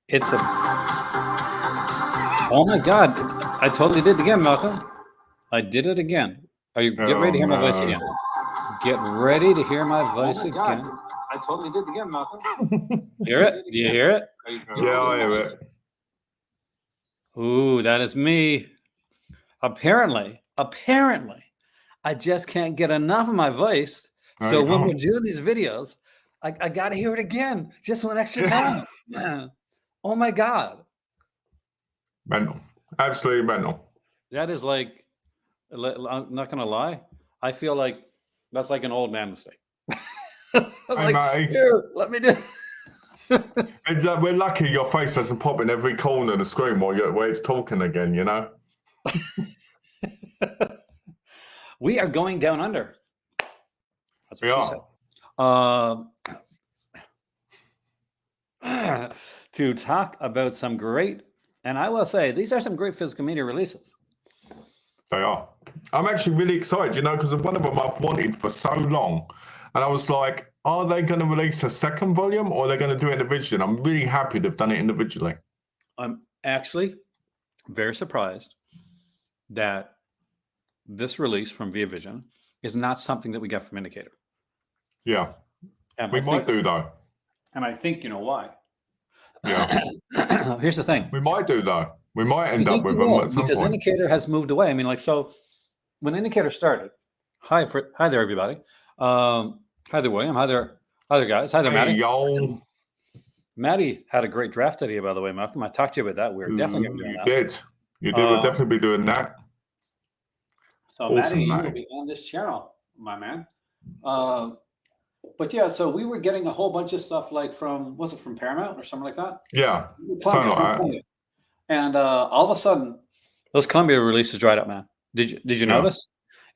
It's a oh my God. I totally did it again, Malcolm. I did it again. Are you get ready to hear my voice again? Get ready to hear my voice again. I totally did it again, Malcolm. Hear it? Do you hear it? Yeah, I hear it. Ooh, that is me. Apparently, I just can't get enough of my voice. No, So you when can't. we're doing these videos, I got to hear it again, just one extra time. Oh my God. Mental. Absolutely mental. That is like, I'm not going to lie. I feel like that's like an old man mistake. I was Hey, like, mate. here, let me do We're lucky your face doesn't pop in every corner of the screen where it's talking again, you know? We are going down under. That's what We she said. To talk about some great, and I will say, these are some great physical media releases. They are. I'm actually really excited, you know, because one of them I've wanted for so long. And I was like, are they going to release a second volume or are they going to do it individually? I'm really happy they've done it individually. I'm actually very surprised that this release from Via Vision is not something that we got from Indicator. Yeah. And we might do, though. And I think you know why. Yeah. Here's the thing. We might do, though. We might end up with them at some because point. Indicator has moved away. I mean, like, so when Indicator started, hi there, everybody. Hi there, William. Hi there, guys. Hi there, Maddie. Yo. Maddie had a great draft idea, by the way, Malcolm. I talked to you about that. We're definitely going to do that. You did. We'll definitely be doing that. So, awesome, Maddie, you will be on this channel, my man. But yeah, so we were getting a whole bunch of stuff like from Paramount or something like that? Yeah, something like that. And all of a sudden, those Columbia releases dried up, man. Did you notice?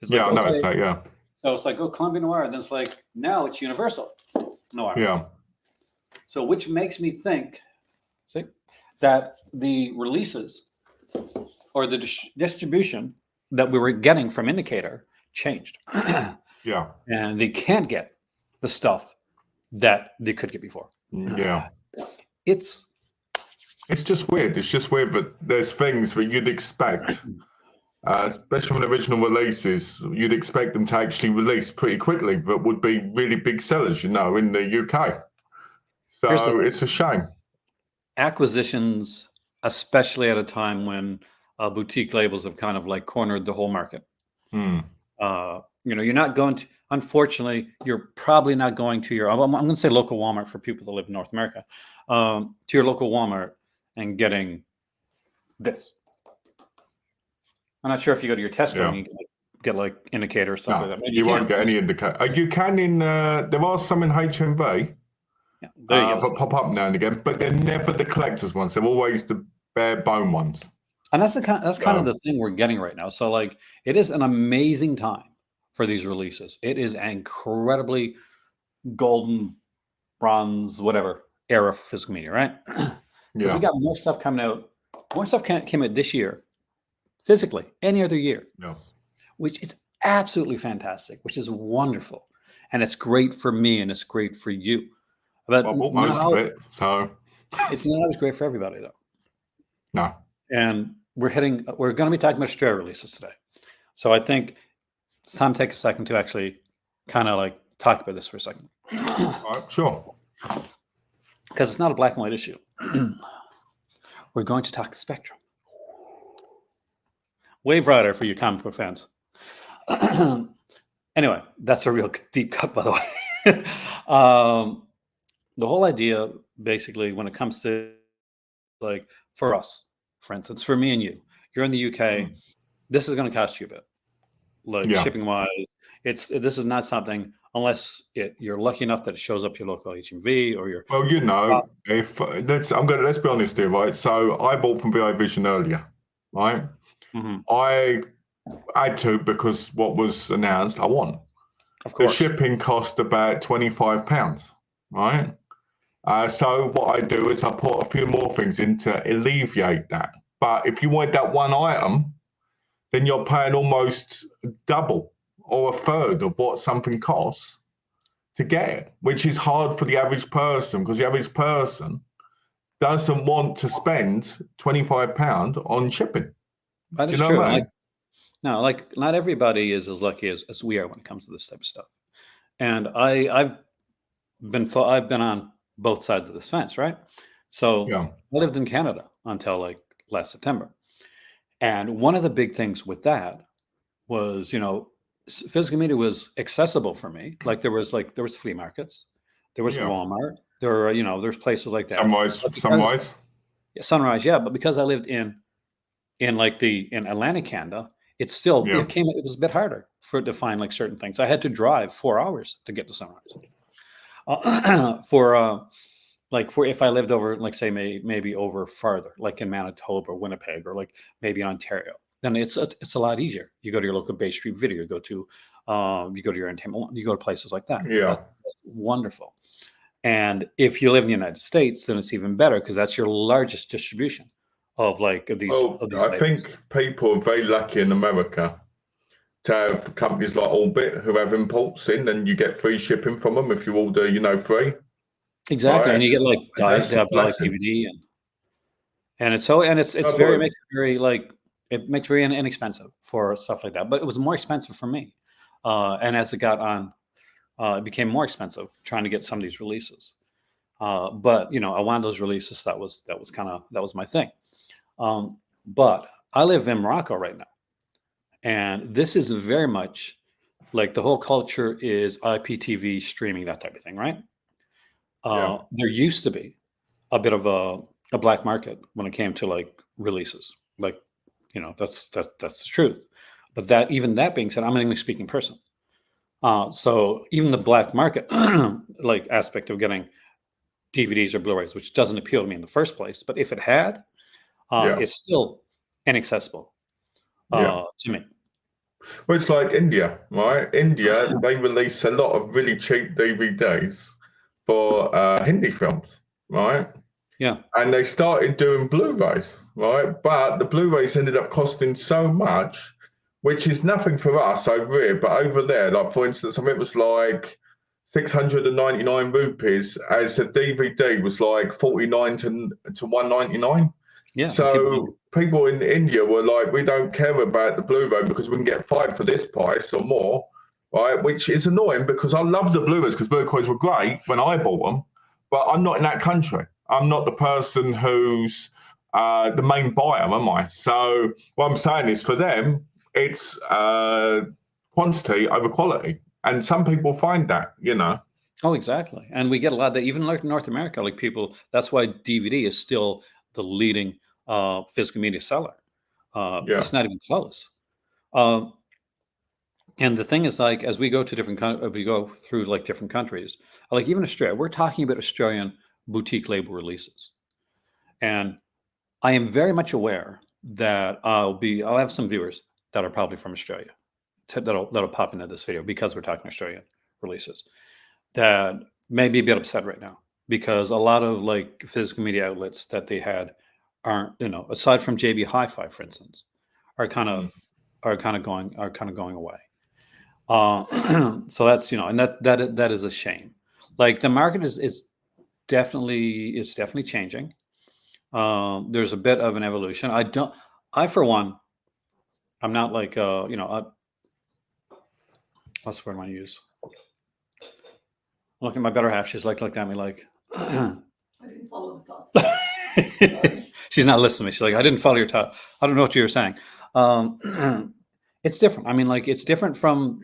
It's like, I noticed that, yeah. So it's like, Columbia Noir, and then it's like, now it's Universal Noir. Yeah. So which makes me think, that the releases or the distribution that we were getting from Indicator changed. Yeah. And they can't get the stuff that they could get before. Yeah. It's just weird. It's just weird, but there's things that you'd expect, especially when original releases, you'd expect them to actually release pretty quickly, but would be really big sellers, you know, in the UK. So it's a shame. Acquisitions, especially at a time when boutique labels have kind of like cornered the whole market. You know, you're not going to, unfortunately, you're probably not going to your, I'm going to say local Walmart for people that live in North America, to your local Walmart and getting this. I'm not sure if you go to your Tesco and you get like Indicator or stuff like that. Maybe you won't get any Indicator. You can in, there are some in HMV, but pop up now and again, but they're never the collector's ones. They're always the bare bone ones. And that's kind of the thing we're getting right now. So like, it is an amazing time for these releases. It is incredibly golden, bronze, whatever era for physical media, right? Yeah. We got more stuff coming out. More stuff came out this year, physically, any other year. Yeah. Which is absolutely fantastic, which is wonderful. And it's great for me and it's great for you. But most of it, so it's not always great for everybody though. No. And we're going to be talking about Australia releases today. So I think it's time to take a second to actually kind of like talk about this for a second. All right, sure. Because it's not a black and white issue. We're going to talk Spectrum. Wave Rider for you comic book fans. Anyway, that's a real deep cut, by the way. The whole idea, basically, when it comes to, like, for us, for instance, for me and you, you're in the UK, this is going to cost you a bit. Like, shipping-wise, this is not something, unless you're lucky enough that it shows up your local HMV or your... Well, you know, let's be honest here, right? So I bought from VI Vision earlier, right? I had to because what was announced, I want. Of course. The shipping cost about £25, right? So what I do is I put a few more things in to alleviate that. But if you want that one item, then you're paying almost double or a third of what something costs to get it, which is hard for the average person because the average person doesn't want to spend £25 on shipping. That Do is you know true. what I Like, mean? no, like not everybody is as lucky as we are when it comes to this type of stuff. And I've been on both sides of this fence, right? So Yeah. I lived in Canada until like last September. And one of the big things with that was, physical media was accessible for me. There was flea markets, there was Yeah. Walmart, there were, there's places like that. Sunrise. But Sunrise. yeah, Sunrise, yeah, but because I lived in Atlantic Canada, Yeah. it was a bit harder to find like certain things. I had to drive 4 hours to get to Sunrise. For if I lived over, like say maybe over farther, like in Manitoba or Winnipeg or like maybe in Ontario, then it's a lot easier. You go to your local Bay Street Video, you go to your entertainment, you go to places like that. Yeah. That's wonderful. And if you live in the United States, then it's even better because that's your largest distribution of these Well, of these I labels. think people are very lucky in America to have companies like Orbit who have imports in, and you get free shipping from them if you order, free. Exactly, Right? and you get like And that's they a have like blessing. DVD and it's so and it's I very thought, it makes it very inexpensive for stuff like that. But it was more expensive for me, and as it got on, it became more expensive trying to get some of these releases. But I wanted those releases. That was my thing. But I live in Morocco right now, and this is very much like the whole culture is IPTV streaming, that type of thing, right? yeah. There used to be a bit of a black market when it came to like releases. Like, that's the truth. But that being said, I'm an English speaking person. So even the black market like aspect of getting DVDs or Blu-rays, which doesn't appeal to me in the first place, but if it had, Yeah. it's still inaccessible Yeah. to me. Well, it's like India, right? India, they release a lot of really cheap DVDs for Hindi films, right? Yeah. And they started doing Blu-rays, right? But the Blu-rays ended up costing so much, which is nothing for us over here. But over there, like for instance, I think it was like 699 rupees, as a DVD was like 49 to 199. Yeah. And So people in India were like, we don't care about the Blu-ray because we can get 5 for this price or more, right? Which is annoying because I love the Blu-rays because Blu-rays were great when I bought them, but I'm not in that country. I'm not the person who's the main buyer, am I? So what I'm saying is for them, it's quantity over quality. And some people find that. Oh, exactly. And we get a lot of that, even like North America, like people, that's why DVD is still the leading physical media seller. Yeah. It's not even close. And the thing is, like, as we go to we go through like different countries, like even Australia, we're talking about Australian boutique label releases. And I am very much aware that I'll have some viewers that are probably from Australia that'll pop into this video because we're talking Australian releases that may be a bit upset right now because a lot of like physical media outlets that they had aren't, aside from JB Hi-Fi, for instance, are kind of going away. So that's and that is a shame. Like the market is definitely changing. There's a bit of an evolution. I for one, I'm not like what's the word I want to use? Looking at my better half, she's like looking at me like I didn't follow the thought. she's not listening to me. She's like, I didn't follow your thought. I don't know what you were saying. It's different. I mean, like it's different from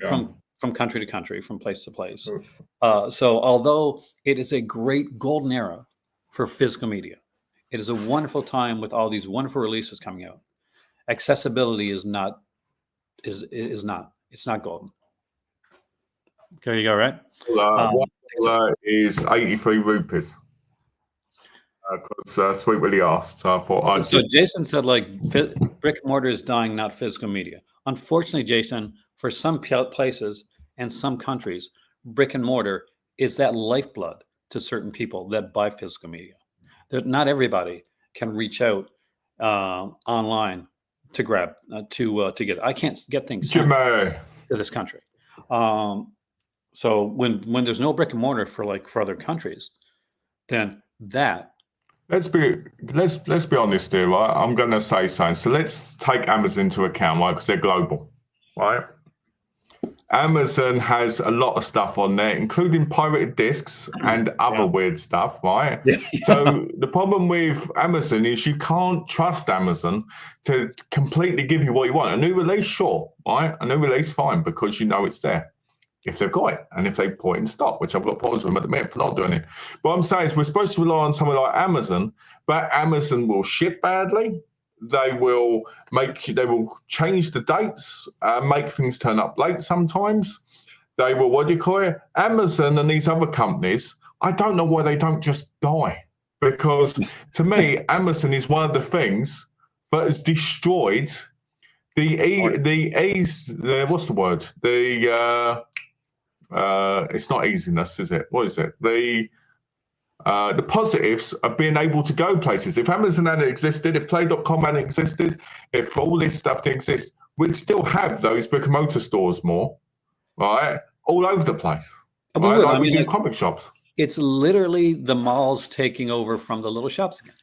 country to country, from place to place. So although it is a great golden era for physical media, it is a wonderful time with all these wonderful releases coming out. Accessibility is not. It's not golden. There you go, right? One is 83 rupees. Because Sweet Willie asked, so I thought So Jason said, like, brick and mortar is dying, not physical media. Unfortunately, Jason, for some places and some countries, brick and mortar is that lifeblood to certain people that buy physical media. Not everybody can reach out online to grab to get. I can't get things sent to this country. So when there's no brick and mortar for other countries, then that let's be honest here, right? I'm going to say something. So let's take Amazon into account, right? Because they're global, right? Amazon has a lot of stuff on there, including pirated discs and other Yeah. weird stuff, right? Yeah. So the problem with Amazon is you can't trust Amazon to completely give you what you want. A new release, sure, right? A new release, fine, because you know it's there. If they've got it and if they put it in stock, which I've got problems with them at the minute for not doing it. But what I'm saying is we're supposed to rely on someone like Amazon, but Amazon will ship badly. They will change the dates, make things turn up late sometimes. They will, what do you call it? Amazon and these other companies, I don't know why they don't just die. Because to me, Amazon is one of the things that has destroyed what's the word? It's not easiness, is it? What is it? The positives of being able to go places. If Amazon hadn't existed, if Play.com hadn't existed, if all this stuff didn't exist, we'd still have those brick and mortar stores more, right? All over the place. We Right? would. Like I we mean, do like, comic shops. it's literally the malls taking over from the little shops again,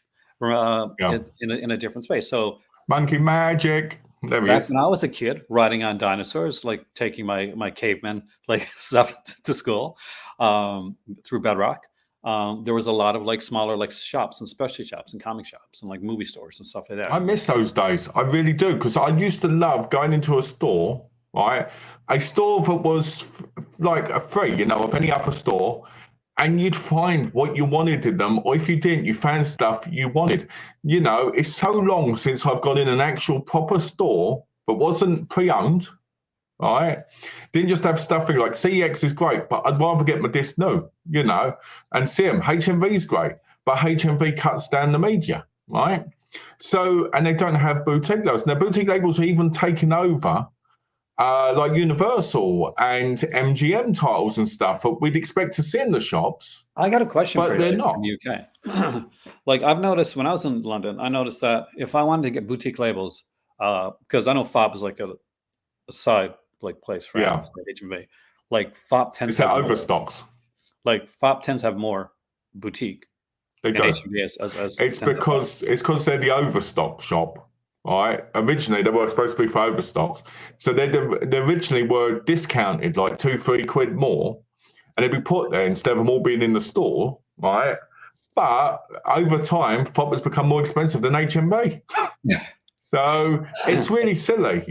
Yeah. in a different space. So Monkey magic. There he back is. when I was a kid, riding on dinosaurs, like taking my caveman like stuff to school through Bedrock. There was a lot of like smaller like shops and specialty shops and comic shops and like movie stores and stuff like that. I miss those days. I really do, because I used to love going into a store, right? A store that was like a free, of any other store, and you'd find what you wanted in them, or if you didn't, you found stuff you wanted. It's so long since I've gone in an actual proper store that wasn't pre-owned, right? Didn't just have stuff like CEX is great, but I'd rather get my disc new, and CM, HMV is great, but HMV cuts down the media, right? So, and they don't have boutique labels. Now, boutique labels are even taken over, like Universal and MGM titles and stuff that we'd expect to see in the shops. I got a question But for you they're like, not. from the UK. Like I've noticed when I was in London, I noticed that if I wanted to get boutique labels, because I know FOB is like a side like place for Yeah. HMV, like FOB tends It's to that have more, overstocks. like FOB tends to have more boutique They than do. HMV as It's tends to have. because they're the overstock shop, right? Originally, they were supposed to be for overstocks. So they originally were discounted like 2-3 quid more, and they'd be put there instead of them all being in the store, right? But over time, FOB has become more expensive than HMV. So it's really silly,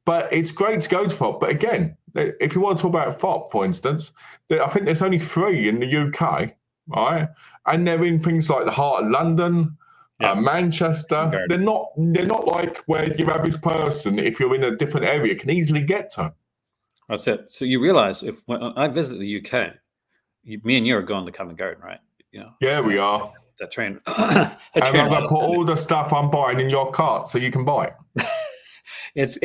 but it's great to go to FOB. But again, if you want to talk about FOB, for instance, I think there's only 3 in the UK, right? And they're in things like the heart of London, Manchester. They're not like where your average person, if you're in a different area, can easily get to. That's it. So you realize when I visit the UK, me and you are going to Covent Garden, right? Yeah, we are. That train. And I'm going to put all the stuff I'm buying in your cart so you can buy it. It's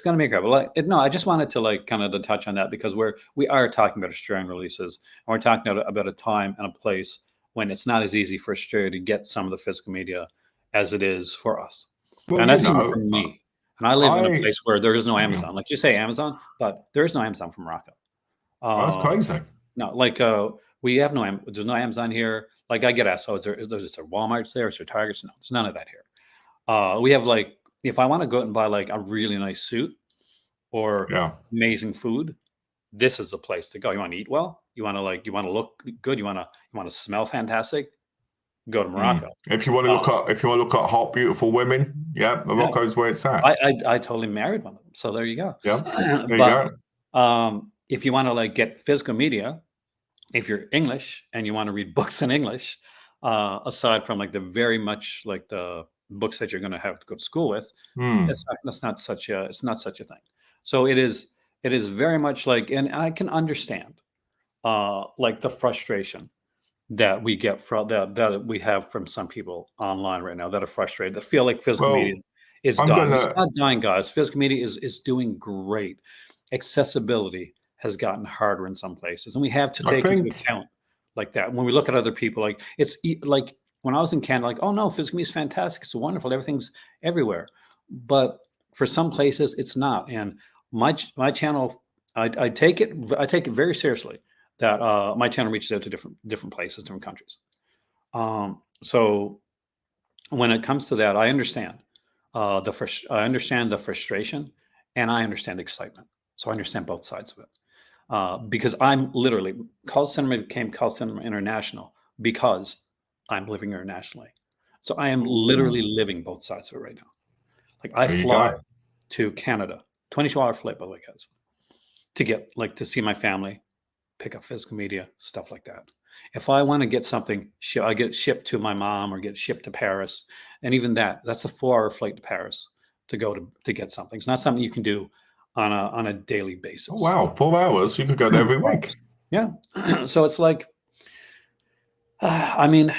going to be incredible. No, I just wanted to like kind of to touch on that because we are talking about Australian releases, and we're talking about a time and a place when it's not as easy for Australia to get some of the physical media as it is for us. Well, And that's even for me. And I live in a place where there is no Amazon. Like you say Amazon, but there is no Amazon from Morocco. That's crazy. No, like we have there's no Amazon here. Like I get asked, is there Walmart's there? Is there Targets? No, there's none of that here. We have like, if I want to go out and buy like a really nice suit or amazing food, this is the place to go. You want to eat well? You want to look good? You want to smell fantastic? Go to Morocco. If you want to look at hot, beautiful women, Morocco's where it's at. I totally married one of them. So there you go. Yeah. There you go. If you want to like get physical media, if you're English and you want to read books in English, aside from like the very much like the books that you're going to have to go to school with, it's not such a thing. So it is very much like, and I can understand like the frustration that we get from that we have from some people online right now that are frustrated, that feel like physical media is dying. It's not dying, guys. Physical media is doing great. Accessibility has gotten harder in some places, and we have to take into account like that when we look at other people. Like it's like when I was in Canada, like, oh no, physical media is fantastic, it's wonderful, everything's everywhere. But for some places, it's not. And my channel, I take it very seriously that my channel reaches out to different places, different countries. So when it comes to that, I understand I understand the frustration, and I understand the excitement. So I understand both sides of it. Because I'm literally Call Cinema became Call Cinema International because I'm living internationally. So I am literally living both sides of it right now. Like I There you fly go. to Canada, 22-hour flight, by the way, guys, to get to see my family, pick up physical media, stuff like that. If I want to get something, I get it shipped to my mom or get shipped to Paris, and even that's a 4-hour flight to Paris to get something. It's not something you can do on a daily basis. Oh, wow. 4 hours. You could go there every week. Yeah. So it's like, I mean,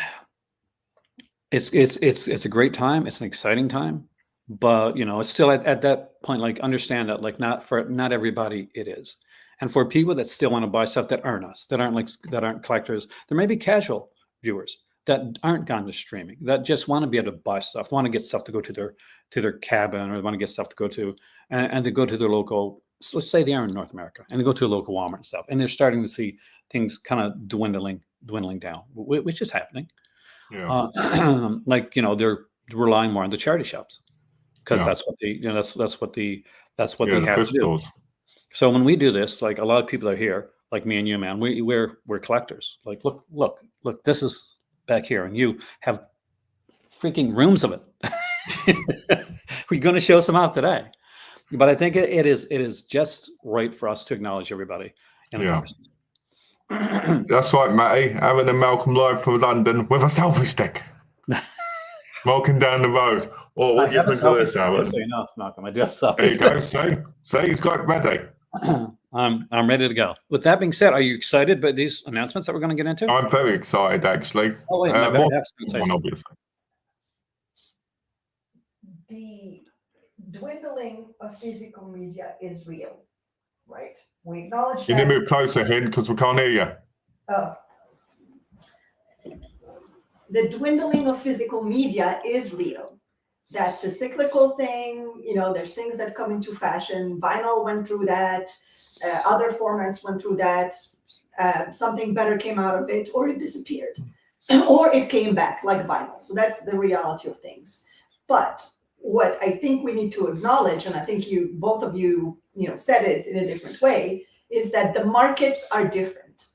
it's a great time. It's an exciting time, but it's still at that point. Like, understand that not everybody it is, and for people that still want to buy stuff that aren't us, that aren't collectors, there may be casual viewers that aren't gone to streaming, that just want to be able to buy stuff, want to get stuff to go to their cabin, or want to get stuff to go to, and they go to their local. So let's say they are in North America, and they go to a local Walmart and stuff, and they're starting to see things kind of dwindling down, which is happening. Yeah. They're relying more on the charity shops because Yeah. that's what they Yeah, have the to thrift do. stores. So when we do this, like a lot of people are here, like me and you, man, we're collectors. Like, look, this is back here, and you have freaking rooms of it. We're going to show some out today, but I think it is just right for us to acknowledge everybody in the Yeah. conversation. That's right, Matty. Aaron and Malcolm live from London with a selfie stick. Walking down the road. Oh, what do you think of this, Aaron? So you know, Malcolm, I do have selfies. There you go. See, he's got it ready. I'm ready to go. With that being said, are you excited about these announcements that we're going to get into? I'm very excited, actually. Oh wait, my better More half's going to say one, something. obviously. The dwindling of physical media is real, right? We acknowledge You need that. to move closer, Hind, because we can't hear you. Oh. The dwindling of physical media is real. That's a cyclical thing. There's things that come into fashion. Vinyl went through that. Other formats went through that. Something better came out of it, or it disappeared, or it came back like vinyl. So that's the reality of things. But what I think we need to acknowledge, and I think both of you said it in a different way, is that the markets are different.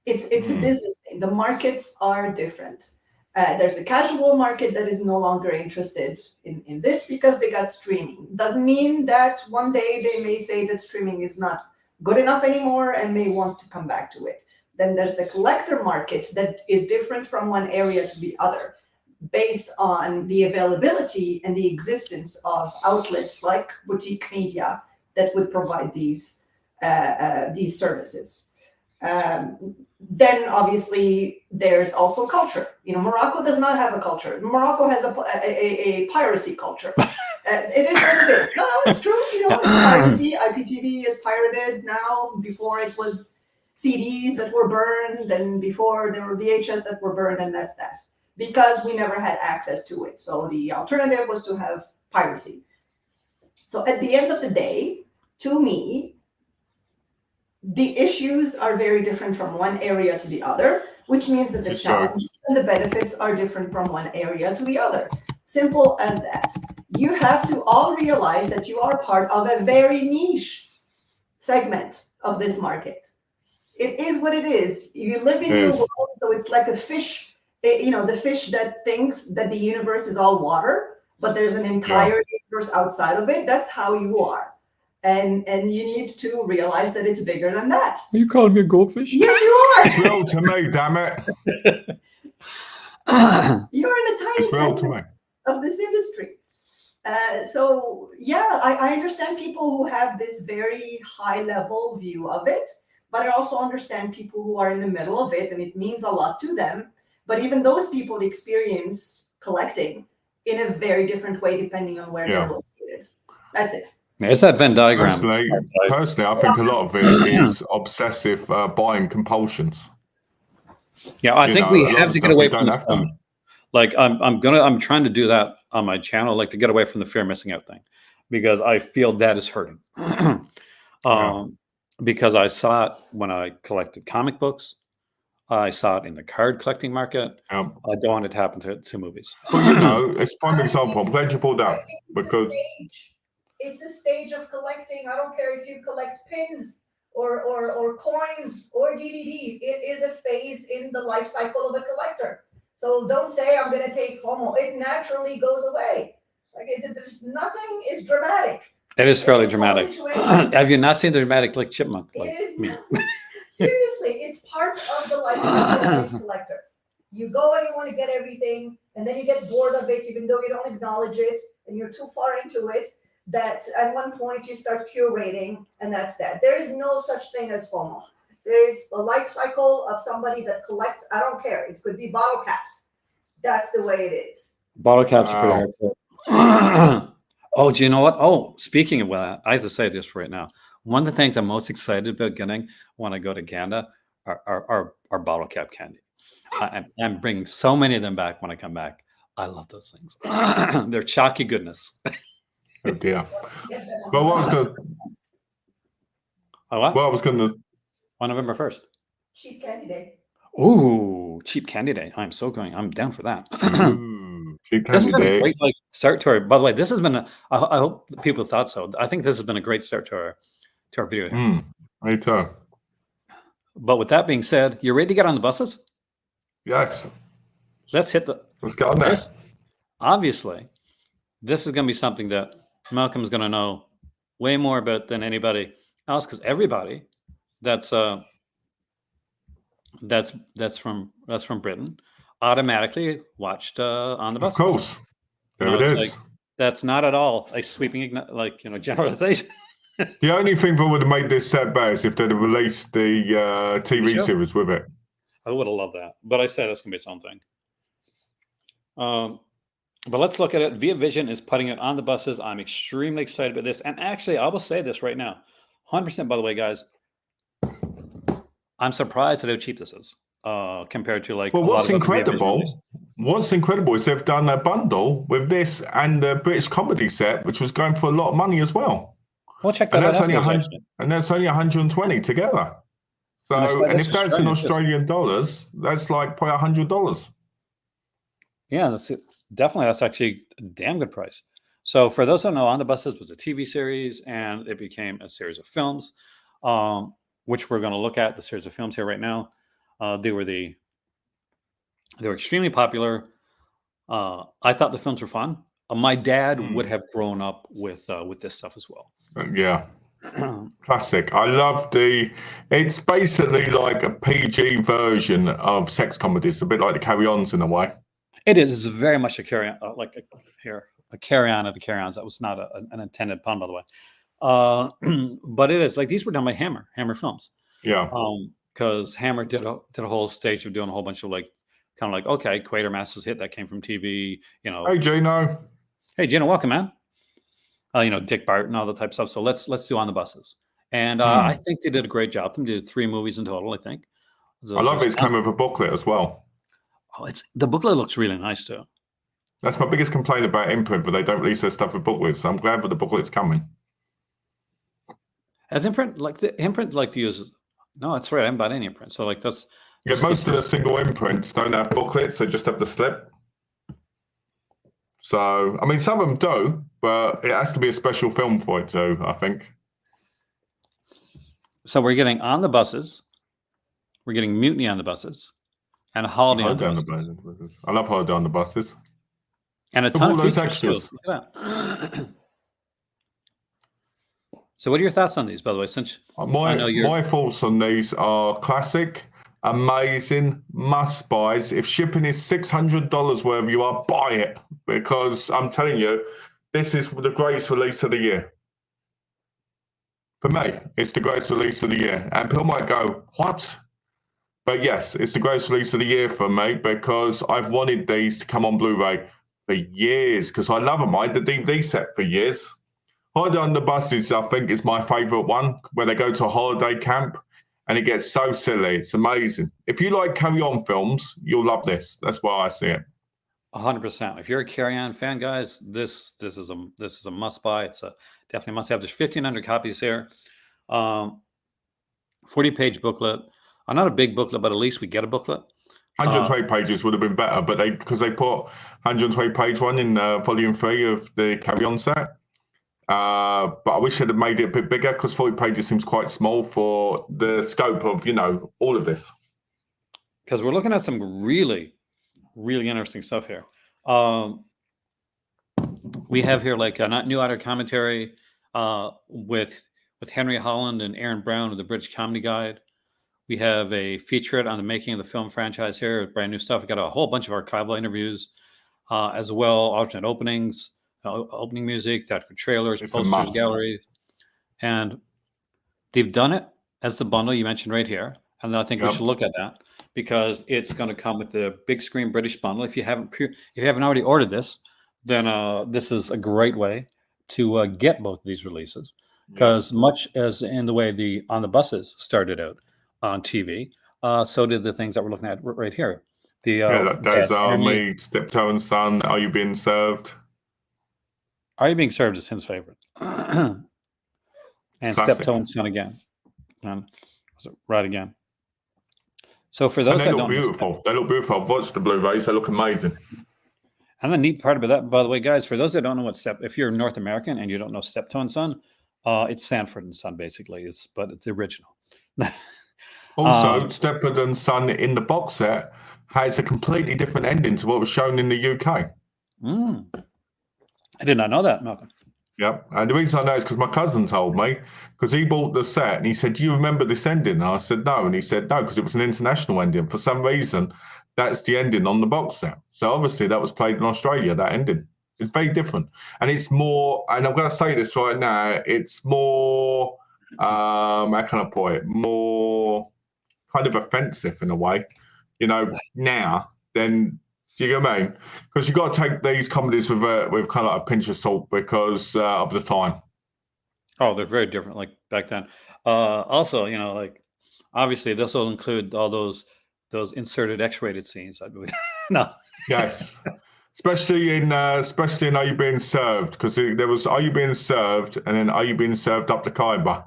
It's a business thing. The markets are different. There's a casual market that is no longer interested in this because they got streaming. Doesn't mean that one day they may say that streaming is not good enough anymore and may want to come back to it. Then there's the collector market that is different from one area to the other based on the availability and the existence of outlets like boutique media that would provide these services. Then obviously there's also culture. Morocco does not have a culture. Morocco has a piracy culture. It is what it is. No, it's true. Piracy. IPTV is pirated now. Before it was CDs that were burned, and before there were VHS that were burned, and that's that. Because we never had access to it. So the alternative was to have piracy. So at the end of the day, to me, the issues are very different from one area to the other, which means that the challenges and the benefits are different from one area to the other. Simple as that. You have to all realize that you are part of a very niche segment of this market. It is what it is. You live in your world, so it's like a fish, the fish that thinks that the universe is all water, but there's an entire universe outside of it. That's how you are. And you need to realize that it's bigger than that. Are you calling me a goldfish? Yes, you are. It's real to me, damn it. You're in a tiny segment of this industry. So yeah, I understand people who have this very high level view of it, but I also understand people who are in the middle of it, and it means a lot to them. But even those people experience collecting in a very different way depending on where they're located. That's it. It's that Venn diagram. Personally, I think a lot of it is obsessive buying compulsions. Yeah, I think we have to get away from the film. Like I'm trying to do that on my channel, like to get away from the fear of missing out thing, because I feel that is hurting. Because I saw it when I collected comic books. I saw it in the card collecting market. Um, I don't want it to happen to movies. well, you know, it's a prime example. I'm glad you brought that It's because a stage. It's a stage of collecting. I don't care if you collect pins or coins or DVDs. It is a phase in the life cycle of a collector. So don't say I'm going to take FOMO. It naturally goes away. Like there's nothing is dramatic. It is fairly This whole dramatic. situation- Have you not seen the dramatic like chipmunk? It Like is me? not, seriously, it's part of the life cycle of a collector. You go and you want to get everything, and then you get bored of it, even though you don't acknowledge it, and you're too far into it, that at one point you start curating, and that's that. There is no such thing as FOMO. There is a life cycle of somebody that collects, I don't care, it could be bottle caps. That's the way it is. Bottle caps are Wow. pretty hardcore. Oh, do you know what? Oh, speaking of that, I have to say this right now. One of the things I'm most excited about getting when I go to Canada are bottle cap candy. I'm bringing so many of them back when I come back. I love those things. They're chalky goodness. oh dear. Get them on Well, what I was the going, Oh, what? well, I was going to. On November 1st. cheap candy day. Ooh, cheap candy day. I'm down for that. Ooh, cheap This has candy been a day. great start to our. By the way, this has been. I hope that people thought so. I think this has been a great start to our video here. Me too. But with that being said, you ready to get on the buses? Yes. Let's hit the. Let's get on there. This, obviously, this is going to be something that Malcolm's going to know way more about than anybody else, because everybody that's from Britain automatically watched on the Of buses. course. You There know, it it's is. like, that's not at all a sweeping generalization. The only thing that would have made this set better is if they'd have released the TV Sure. series with it. I would have loved that, but I said it's gonna be its own thing. But let's look at it. Via Vision is putting it on the buses. I'm extremely excited about this, and actually, I will say this right now, 100%. By the way, guys, I'm surprised at how cheap this is compared to like. Well, a lot what's of other Via Vision incredible? releases. What's incredible is they've done a bundle with this and the British comedy set, which was going for a lot of money as well. We'll check that And out that's only afterwards, 100. actually. And that's only 120 together. So, And I swear and this if is that's in Australian, too. Australian dollars, that's like probably $100. Yeah, that's actually a damn good price. So for those who don't know, On the Buses was a TV series, and it became a series of films, which we're going to look at the series of films here right now. They were extremely popular. I thought the films were fun. My dad would have grown up with this stuff as well. Yeah. Classic. I love it's basically like a PG version of sex comedies, a bit like the Carry Ons in a way. It is very much a carry on, a carry on of the carry ons. That was not an intended pun, by the way. But it is like these were done by Hammer Films. Yeah. Because Hammer did a whole stage of doing a whole bunch of like kind of like, okay, Quatermaster's hit that came from TV. Hey, Gino. Hey, Gino, welcome, man. Dick Barton, all the type of stuff. So let's do On the Buses. And I think they did a great job. They did 3 movies in total, I think. So I love it's come with a booklet as well. Oh, the booklet looks really nice too. That's my biggest complaint about imprint, but they don't release their stuff with booklets. So I'm glad that the booklet's coming. As imprint, to use. No, that's right. I haven't bought any imprint. So like that's. Yeah, most of the single imprints don't have booklets; they just have the slip. So I mean, some of them do, but it has to be a special film for it too, I think. So we're getting On the Buses. We're getting Mutiny on the Buses, and Holiday on the Buses. I love Holiday on the Buses. And a ton all of those features extras. too. Look at that. So, what are your thoughts on these, by the way? Since my thoughts on these are classic, amazing, must buys. If shipping is $600 wherever you are, buy it, because I'm telling you, this is the greatest release of the year. For me, it's the greatest release of the year. And people might go, what? But yes, it's the greatest release of the year for me, because I've wanted these to come on Blu-ray for years, because I love them. I had the DVD set for years. Holiday on the Buses, I think, is my favourite one, where they go to a holiday camp and it gets so silly. It's amazing. If you like Carry On films, you'll love this. That's why I see it. 100%. If you're a Carry On fan, guys, this is a must buy. It's a definitely must have. There's 1,500 copies here. 40-page booklet. I'm not a big booklet, but at least we get a booklet. 120 pages would have been better, but because they put 120 page one in volume 3 of the Carry On set. But I wish they'd have made it a bit bigger, because 40 pages seems quite small for the scope of, all of this. Because we're looking at some really, really interesting stuff here. We have here like a new outer commentary with Henry Holland and Aaron Brown of the British Comedy Guide. We have a featurette on the making of the film franchise here, brand new stuff. We got a whole bunch of archival interviews as well, alternate openings, opening music, theatrical trailers, posters, galleries. And they've done it as the bundle you mentioned right here. And I think we should look at that, because it's going to come with the big screen British bundle. If you haven't already ordered this, then this is a great way to get both of these releases. Because much as in the way the On the Buses started out on TV, so did the things that we're looking at right here. There's Me, Steptoe and Son, Are You Being Served? Are You Being Served is his favorite. And Steptoe and Son again. Right again. So for those that look beautiful. They look beautiful. I've watched the Blu-rays. They look amazing. And the neat part about that, by the way, guys, for those that don't know if you're North American and you don't know Steptoe and Son, it's Sanford and Son basically. But it's the original. Also, Stepford and Son in the box set has a completely different ending to what was shown in the UK. I did not know that, Malcolm. Yep. And the reason I know is because my cousin told me, because he bought the set and he said, "Do you remember this ending?" And I said, "No." And he said, "No, because it was an international ending. For some reason, that's the ending on the box set." So obviously that was played in Australia, that ending. It's very different. And it's more, and I'm going to say this right now, it's more, how can I put it, more kind of offensive in a way, now than, do you get what I mean? Because you've got to take these comedies with kind of like a pinch of salt because of the time. Oh, they're very different, like back then. Also, like obviously this will include all those inserted X-rated scenes, I believe. No. Yes. Especially in Are You Being Served? Because there was Are You Being Served and then Are You Being Served Up the Khyber?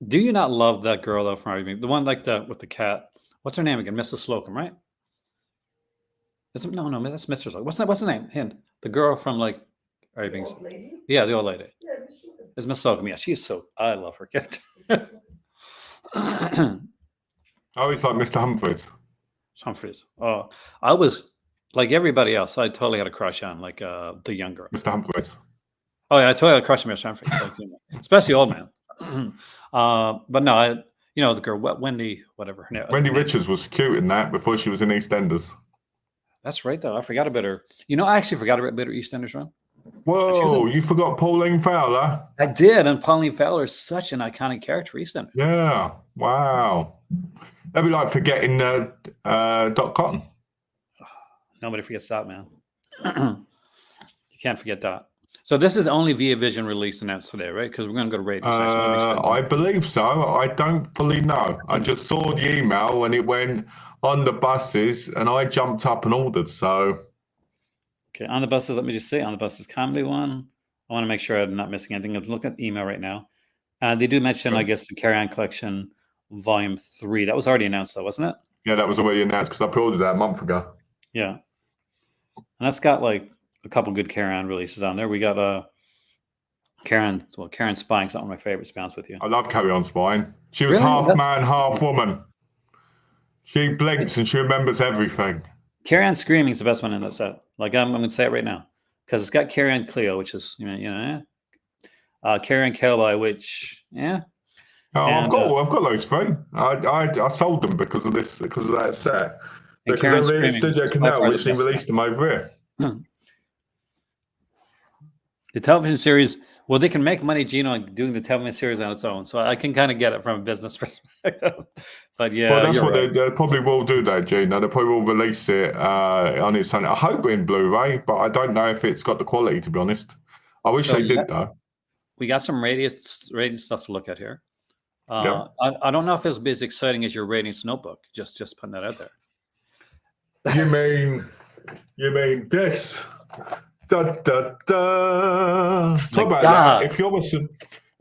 Do you not love that girl though from Are You Being, the one like with the cat? What's her name again? Mrs. Slocum, right? No, that's Mr. Slocum. What's the name? Hint. The girl from like Are You Being Served? Yeah, the old lady. Yeah, it's Miss Slocum. Yeah, she's I love her character. I always like Mr. Humphreys. Oh, I was like everybody else. I totally had a crush on like the young girl, Mr. Humphreys. Oh yeah, I totally had a crush on Mr. Humphreys, like, especially old man. But no, the girl, Wendy, whatever her name. Wendy Richards was cute in that before she was in EastEnders. That's right, though. I forgot about her. I actually forgot about her EastEnders run. Whoa, you forgot Pauline Fowler? I did, and Pauline Fowler is such an iconic character for EastEnders. Yeah, wow. That'd be like forgetting Dot Cotton. Nobody forgets Dot, man. You can't forget Dot. So this is only Via Vision release announced today, right? Because we're going to go to ratings. I believe so. I don't fully know. I just saw the email and it went On the Buses, and I jumped up and ordered. So, okay, On the Buses. Let me just say, On the Buses comedy one. I want to make sure I'm not missing anything. I'm looking at the email right now. They do mention, I guess, the Carry On Collection Volume 3. That was already announced, though, wasn't it? Yeah, that was already announced because I pre-ordered that a month ago. Yeah, and that's got like a couple good Carry On releases on there. We got Karen Spying's not one of my favorites, to be honest with you. I love Carry On Spying. She was half man, half woman. She blinks and she remembers everything. Carry On Screaming is the best one in that set. Like I'm going to say it right now because it's got Carry On Cleo, which is Carry On Cowboy, which Oh, and, I've got those three. I sold them because of that set. Because they're in Studio Canal, which they released them over here. The television series, well, they can make money, Gino, doing the television series on its own. So I can kind of get it from a business perspective. But yeah, well, that's what they probably will do, that, Gino. They probably will release it on its own. I hope in Blu-ray, but I don't know if it's got the quality, to be honest. I wish they did, though. We got some rating stuff to look at here. I don't know if it'll be as exciting as your ratings notebook. Just putting that out there. You mean this? Da, da, da. Talk about that. If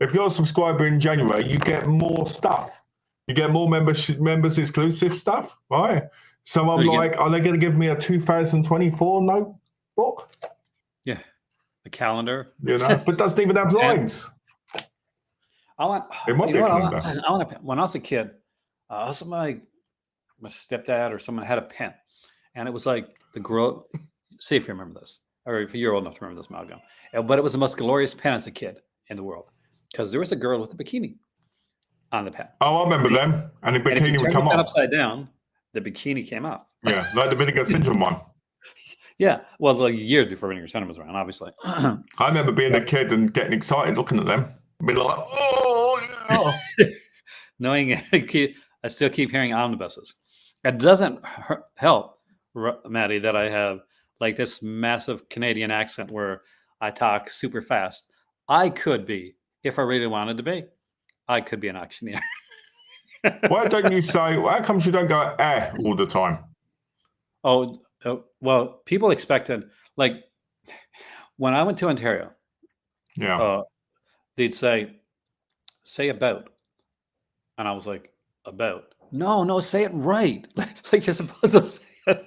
if you're a subscriber in January, you get more stuff. You get more members exclusive stuff, right? So I'm like, are they going to give me a 2024 notebook? Yeah, a calendar. You know, but doesn't even have lines. I want. It might You be know a what? calendar. I want. When I was a kid, somebody, my stepdad or someone had a pen, and it was like the grow. See if you remember this, or if you're old enough to remember this, Malcolm. But it was the most glorious pen as a kid in the world, because there was a girl with a bikini on the pen. Oh, I remember them. And the And if you bikini would turned come the pen off. upside down, the bikini came off. Yeah, like the vinegar syndrome one. Yeah, well, like years before Vinegar Syndrome was around, obviously. I remember being a kid and getting excited looking at them. Be like, oh, yeah. Knowing I still keep hearing omnibuses. It doesn't help, Maddie, that I have like this massive Canadian accent where I talk super fast. I could be, if I really wanted to be, I could be an auctioneer. Why don't you say, how comes you don't go all the time? Oh, well, people expected, like, when I went to Ontario, Yeah. they'd say about. And I was like, about? No, say it right. Like you're supposed to say it.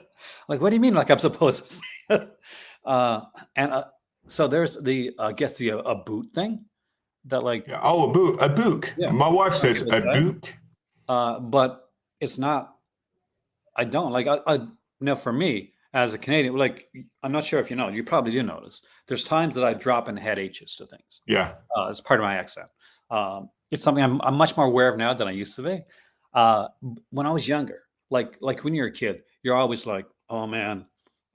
Like, what do you mean? Like I'm supposed to say it? So there's the, I guess a boot thing that like. Yeah. Oh, a book. Yeah. My wife says a book. But it's not. I don't like. No, for me as a Canadian, like I'm not sure if you know. You probably do notice. There's times that I drop in head H's to things. Yeah. It's part of my accent. It's something I'm much more aware of now than I used to be. When I was younger, like when you're a kid, you're always like, oh man,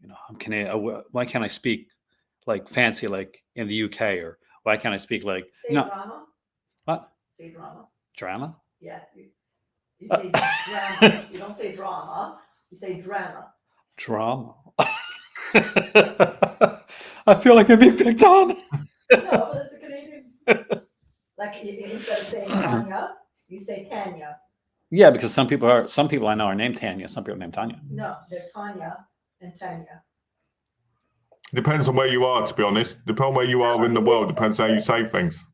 you know, I'm Canadian. Why can't I speak like fancy like in the UK, or why can't I speak like drama? What? Say drama. Drama? Yeah. You say drama. You don't say drama. You say drama. Drama. I feel like I'm being picked on. No, but it's a Canadian. Like instead of saying Tanya, you say Tanya. Yeah, because some people I know are named Tanya. Some people are named Tanya. No, they're Tanya and Tanya. Depends on where you are, to be honest. Depends on where you are in the world. Depends how you say things.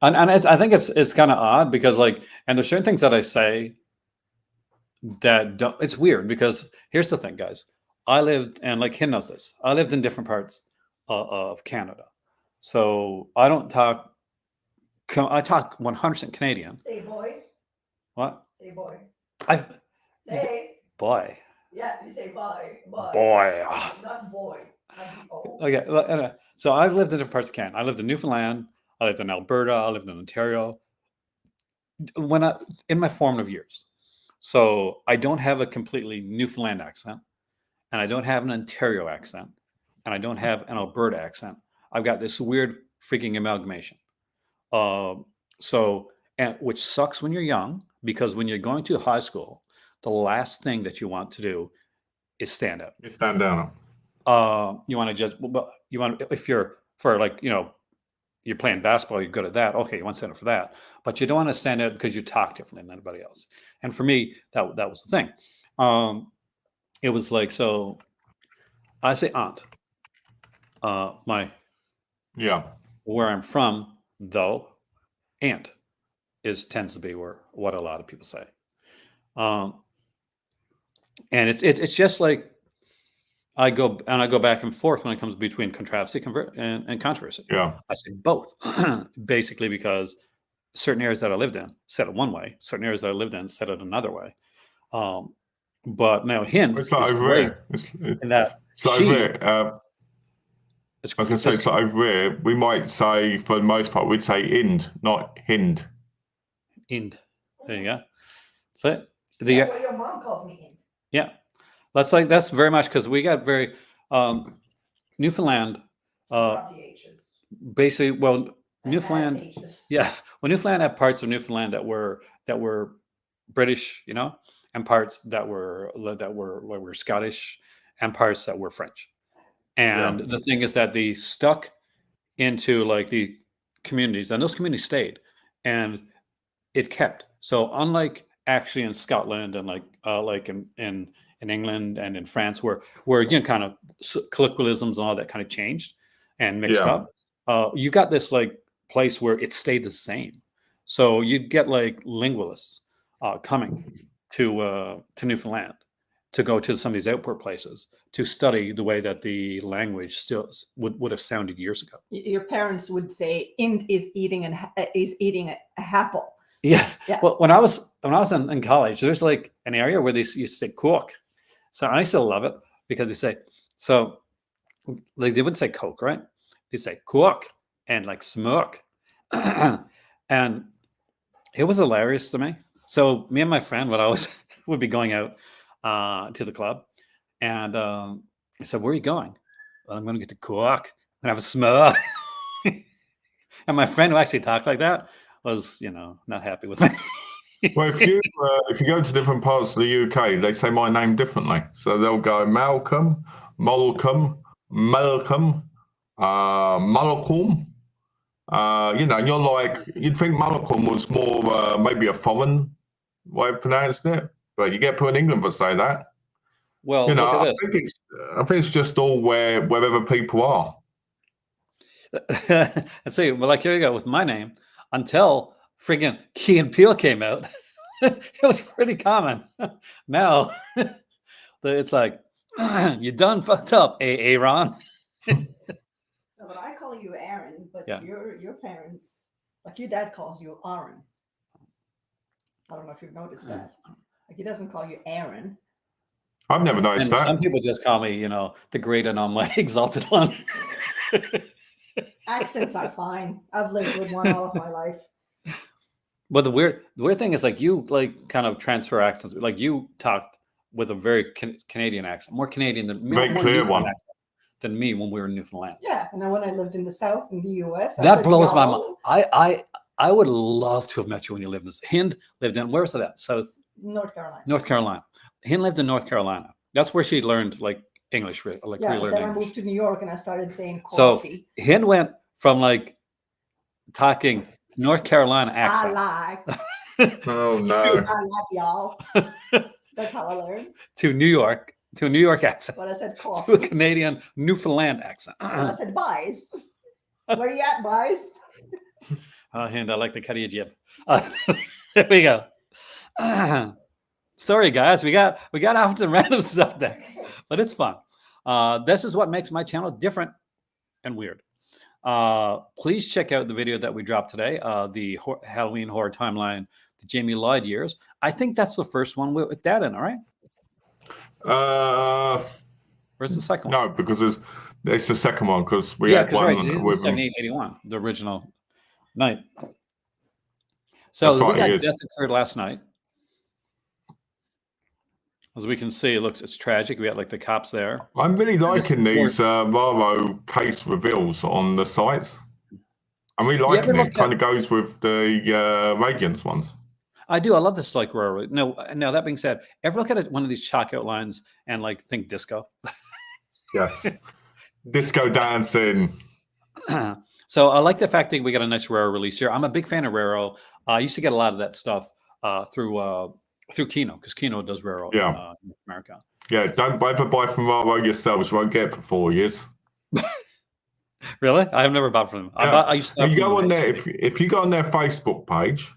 And I think it's kind of odd because like, and there's certain things that I say that don't. It's weird because here's the thing, guys. I lived, and like Hin knows this. I lived in different parts of Canada, so I don't talk. I talk 100% Canadian. Say boy. What? Say boy. Say boy. Yeah, you say boy. Boy. Not boy. Okay. So I've lived in different parts of Canada. I lived in Newfoundland. I lived in Alberta. I lived in Ontario. In my formative years, so I don't have a completely Newfoundland accent, and I don't have an Ontario accent, and I don't have an Alberta accent. I've got this weird freaking amalgamation. Which sucks when you're young, because when you're going to high school, the last thing that you want to do is stand out. You stand down. You want to just, if you're for like, you know, you're playing basketball, you're good at that. Okay, you want to stand out for that, but you don't want to stand out because you talk differently than anybody else. And for me, that was the thing. It was like, so I say aunt. Where I'm from, though, aunt tends to be what a lot of people say. And it's just like I go back and forth when it comes between controversy and controversy. Yeah. I say both, basically, because certain areas that I lived in said it one way, certain areas that I lived in said it another way. But now Hind it's like over here. It's like over here. I was going to say, it's like over here. We might say, for the most part, we'd say Ind, not Hind. Ind. There you go. So well, your mom calls me Ind. Yeah. That's very much because we got very Newfoundland. Basically, well, Newfoundland. Yeah, well, Newfoundland had parts of Newfoundland that were British, you know, and parts that were Scottish, and parts that were French. And the thing is that they stuck into like the communities, and those communities stayed, and it kept. So unlike actually in Scotland and like in England and in France, where you know, kind of colloquialisms and all that kind of changed and mixed up, you got this like place where it stayed the same. So you'd get like linguists coming to Newfoundland to go to some of these outport places to study the way that the language still would have sounded years ago. Your parents would say, "Int is eating an apple." Yeah. Yeah. Well, when I was in college, there's like an area where they used to say "cook," so I still love it because they say so. Like they wouldn't say "coke," right? They say "cook" and like "smoke," and it was hilarious to me. So me and my friend would be going out to the club, and I said, "Where are you going?" "Well, I'm going to get the cook and have a smoke." And my friend who actually talked like that was, not happy with me. Well, if you go to different parts of the UK, they say my name differently. So they'll go Malcolm, Malcolm, Malcolm, Malcolm. And you're like, you'd think Malcolm was more maybe a foreign way of pronouncing it, but you get put in England for say that. Well, look at this. I think it's just all wherever people are. And see, well, like here you go with my name. Until friggin' Key and Peele came out, it was pretty common. Now it's like you done fucked up, Aaron. No, but I call you Aaron, but Yeah. your parents, like your dad calls you Aaron. I don't know if you've noticed that. Like he doesn't call you Aaron. I've never noticed And that. some people just call me, the great and almighty exalted one. Accents are fine. I've lived with one all of my life. But the weird thing is, like, you like kind of transfer accents. Like you talked with a very Canadian accent, more Canadian than me, Very more clear Newfoundland one. accent than me when we were in Newfoundland. Yeah, and then when I lived in the South in the US, That blows my mind. I would love to have met you when you lived in this. Hind lived in, where was it at? South North Carolina. North Carolina. Hind lived in North Carolina. That's where she learned like English, Yeah, but relearned then I English. moved to New York and I started saying So coffee. Hind went from like talking North Carolina I accent like. Oh no. I like y'all. That's how I learned. to New York accent, But I said to a coffee. Canadian Newfoundland accent. And I said buys. Where you at, buys? Hind, I like the cut of your jib. There we go. Sorry, guys, we got off some random stuff there, but it's fun. This is what makes my channel different and weird. Please check out the video that we dropped today, the Halloween horror timeline, the Jamie Lloyd years. I think that's the first one with that in, all right? Where's the second one? No, because it's the second one because we had one right, this is with 78, 81, the original night. So That's we right, got it is. death occurred last night. As we can see, it's tragic. We had like the cops there. I'm really liking this these Raro case reveals on the sites. I'm really liking ever it. looked Kind of goes with the Radiance ones. I do. I love this like railroad. No, that being said, ever look at one of these chalk outlines and like think disco? Yes. Disco dancing. So I like the fact that we got a nice Raro release here. I'm a big fan of Raro. I used to get a lot of that stuff through Kino, because Kino does Raro in America. Yeah, don't ever buy from Raro yourselves. You won't get it for 4 years. Really? I have never bought from them. Yeah. I used to buy You from go them on at there, HB. if you go on their Facebook page,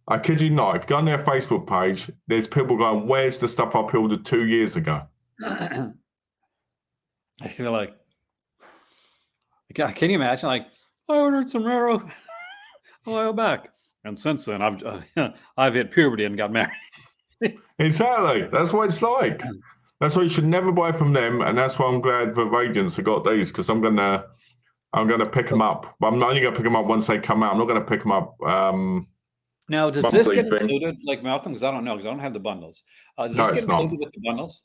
I kid you not, if you go on their Facebook page, there's people going, where's the stuff I ordered 2 years ago? I feel like, can you imagine? Like, I ordered some Raro a while back, and since then I've hit puberty and got married. Exactly. That's what it's like. That's why you should never buy from them, and that's why I'm glad the Radiance have got these, because I'm gonna pick them up. But I'm only gonna pick them up once they come out. I'm not gonna pick them up. Now, does this monthly get thing. included, like Malcolm? Because I don't know, because I don't have the bundles. Does No, this get it's not. included with the bundles?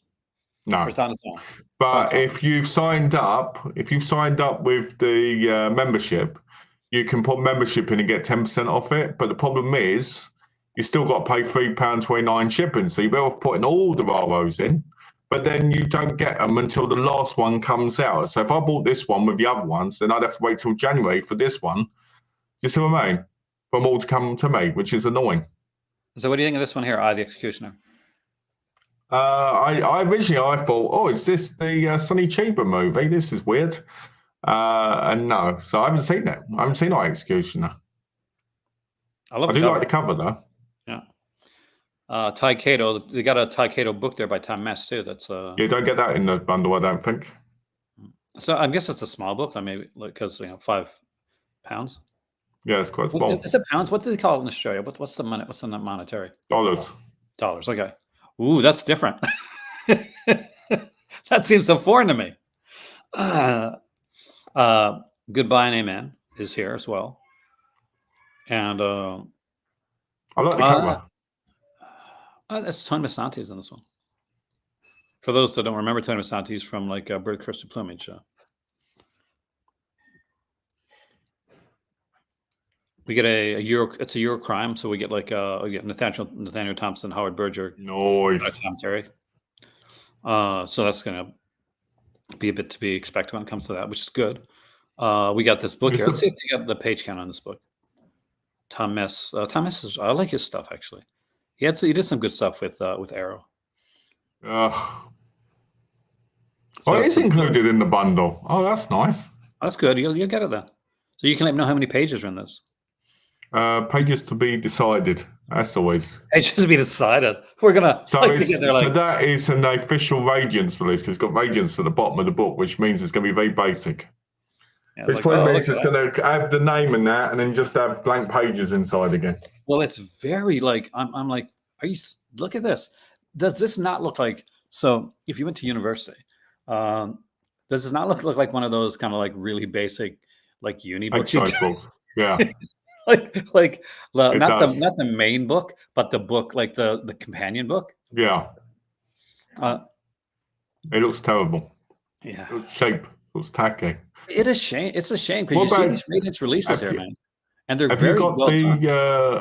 No. Or it's on its own? But if you've signed up with the membership, you can put membership in and get 10% off it. But the problem is, you still got to pay £3.29 shipping. So you're better off putting all the Raros in, but then you don't get them until the last one comes out. So if I bought this one with the other ones, then I'd have to wait till January for this one. You see what I mean? For them all to come to me, which is annoying. So what do you think of this one here, I, the Executioner? I originally thought, oh, is this the Sonny Chiba movie? This is weird. And no, so I haven't seen it. I haven't seen Executioner. I love I the do cover. like the cover though. Yeah. Ty Cato. They got a Ty Cato book there by Tom Mess too. That's You don't get that in the bundle, I don't think. So I guess it's a small book, like maybe because £5. Yeah, it's quite small. Is it pounds? What do they call it in Australia? What's the money? What's the monetary? Dollars. Dollars. Okay. Ooh, that's different. That seems so foreign to me. Goodbye and Amen is here as well, and I like the cover. that's Tony Masante's in this one. For those that don't remember, Tony Masante's from like Bird Crystal Plumage. We get a Euro. It's a Euro crime, so we get like we get Nathaniel Thompson, Howard Berger, Nice. Tom Terry. So that's gonna be a bit to be expected when it comes to that, which is good. We got this book here. Let's see if they got the page count on this book. Tom Mess. Tom Mess is. I like his stuff actually. He did some good stuff with Arrow. Oh, So it's it's included in the bundle. Oh, that's nice. that's good. You'll get it then. So you can let me know how many pages are in this. Pages to be decided. That's always. Pages to be decided. We're gonna. So, like to get there, so that is an official Radiance release because it's got Radiance at the bottom of the book, which means it's going to be very basic. Yeah, Which like, probably means look it's at that. going to have the name and that, and then just have blank pages inside again. Well, it's very like I'm like, look at this. Does this not look like? So if you went to university, does this not look like one of those kind of like really basic like uni books? Exercise books. Yeah. like not does. the main book, but the book like the companion book. Yeah. It looks terrible. Yeah. It looks cheap. It looks tacky. It is shame. It's a shame because What you see about- these Radiance releases here, man, and they're Have very you got well done.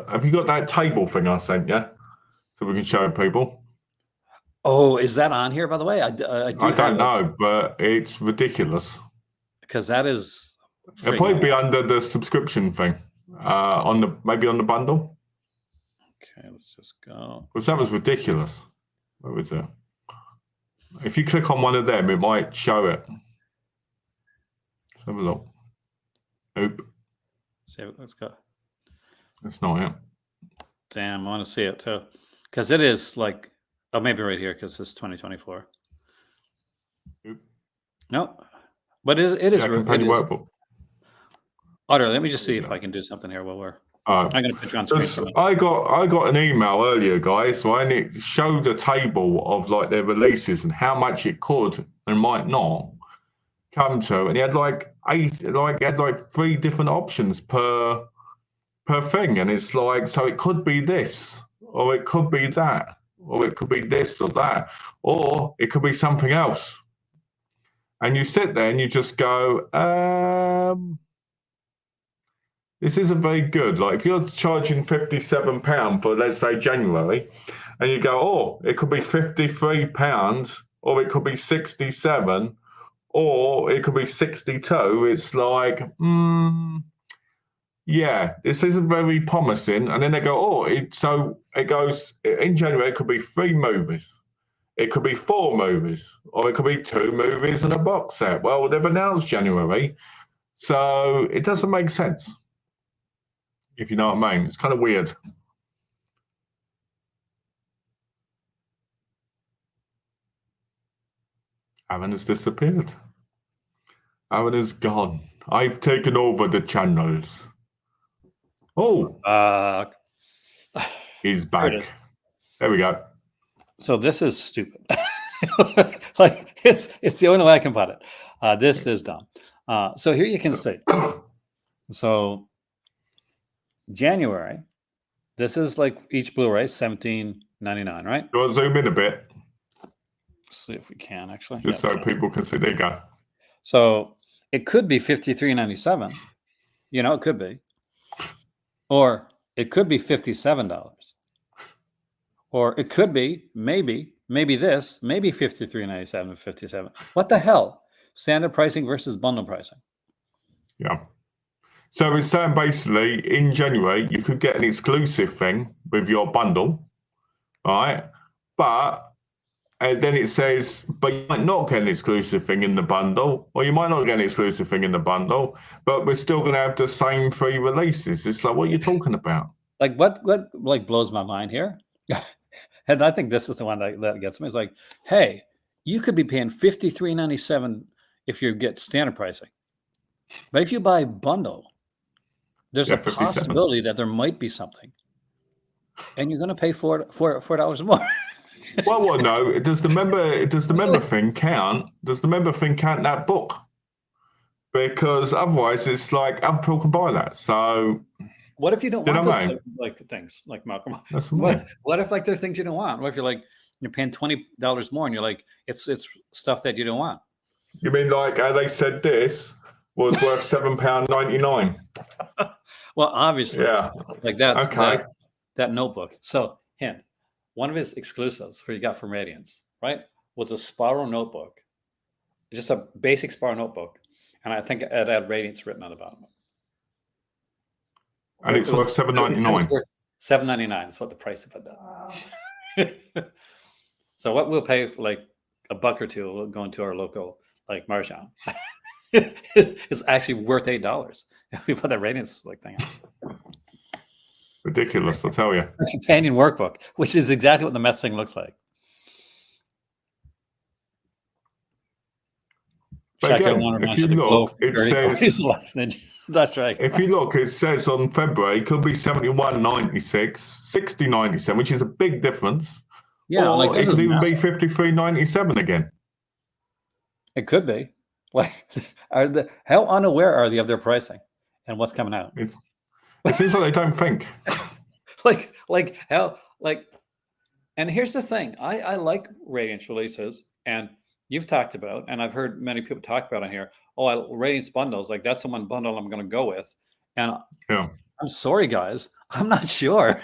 have you got that table thing I sent you so we can show people? Oh, is that on here, by the way? I don't know, but it's ridiculous. Because that is. It'll probably be under the subscription thing, maybe on the bundle. Okay, let's just go. Because that was ridiculous. Where was it? If you click on one of them, it might show it. Let's have a look. Nope. See, let's go. That's not it. Damn, I want to see it too, because it is like, oh, maybe right here because it's 2024. Nope. No, but it is. Companion workbook. Otter, let me just see if I can do something here while we're. I'm going to put you on screen. I got an email earlier, guys, so I showed the table of like their releases and how much it could and might not come to, and he had like 3 different options per thing, and it's like, so it could be this, or it could be that, or it could be this or that, or it could be something else, and you sit there and you just go, this isn't very good. Like if you're charging £57 for, let's say, January, and you go, oh, it could be £53, or it could be 67, or it could be 62. It's like, yeah, this isn't very promising. And then they go, oh, so it goes in January. It could be 3 movies, it could be 4 movies, or it could be 2 movies and a box set. Well, they've announced January, so it doesn't make sense. If you know what I mean, it's kind of weird. Aaron has disappeared. Aaron is gone. I've taken over the channels. Oh, he's back. There we go. So this is stupid. Like it's the only way I can put it. This is dumb. So here you can see. So January, this is like each Blu-ray $17.99, right? You want to zoom in a bit? Let's see if we can actually. Just so people can see. There you go. So it could be $53.97. You know, it could be. Or it could be $57. Or it could be maybe this, maybe $53.97, $57. What the hell? Standard pricing versus bundle pricing. Yeah. So it's saying basically in January you could get an exclusive thing with your bundle, right? But And then it says, but you might not get an exclusive thing in the bundle, or you might not get an exclusive thing in the bundle, but we're still going to have the same 3 releases. It's like, what are you talking about? Like what like blows my mind here, and I think this is the one that gets me. It's like, hey, you could be paying $53.97 if you get standard pricing, but if you buy bundle, there's a 57. possibility that there might be something, and you're going to pay $4 more. Well, no. Does the member thing count? Does the member thing count that book? Because otherwise, it's like other people can buy that. So, what if you don't want those like things like Malcolm? What if like there's things you don't want? What if you're paying $20 more and you're like it's stuff that you don't want? You mean like they said this was worth £7.99? Well, obviously, yeah. Like that's okay. That notebook. So, hint. One of his exclusives you got from Radiance, right, was a Sparrow notebook, just a basic Sparrow notebook, and I think it had Radiance written on the bottom. And it's worth $7.99. $7.99 is what the price of it does. So what we'll pay for like a buck or two, we'll go into our local like Marchand. It's actually worth $8 if we put that Radiance like thing on. Ridiculous, I'll tell you. A companion workbook, which is exactly what the mess thing looks like. But again, if you look, it says that's right. If you look, it says on February it could be 71.96, 60.97, which is a big difference. Yeah, or like it could even be 53.97 again. It could be. Like, how unaware are they of their pricing and what's coming out? It seems like they don't think. like how like, and here's the thing. I like Radiance releases, and you've talked about, and I've heard many people talk about on here. Oh, Radiance bundles, like that's the one bundle I'm going to go with. And yeah, I'm sorry, guys, I'm not sure.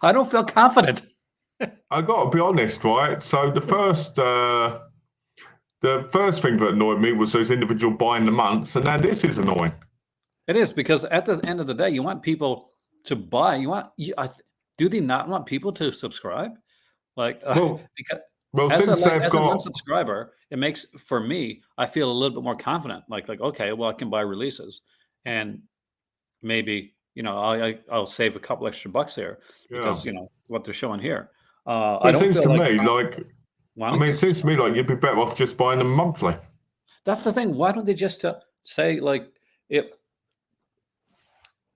I don't feel confident. I got to be honest, right? So the first thing that annoyed me was those individual buying the months, and now this is annoying. It is, because at the end of the day, you want people to buy. Do they not want people to subscribe? Like, as a non-subscriber, it makes, for me, I feel a little bit more confident. Like, okay, well, I can buy releases, and maybe I'll save a couple extra bucks there because what they're showing here. It seems to me like you'd be better off just buying them monthly. That's the thing. Why don't they just say like it?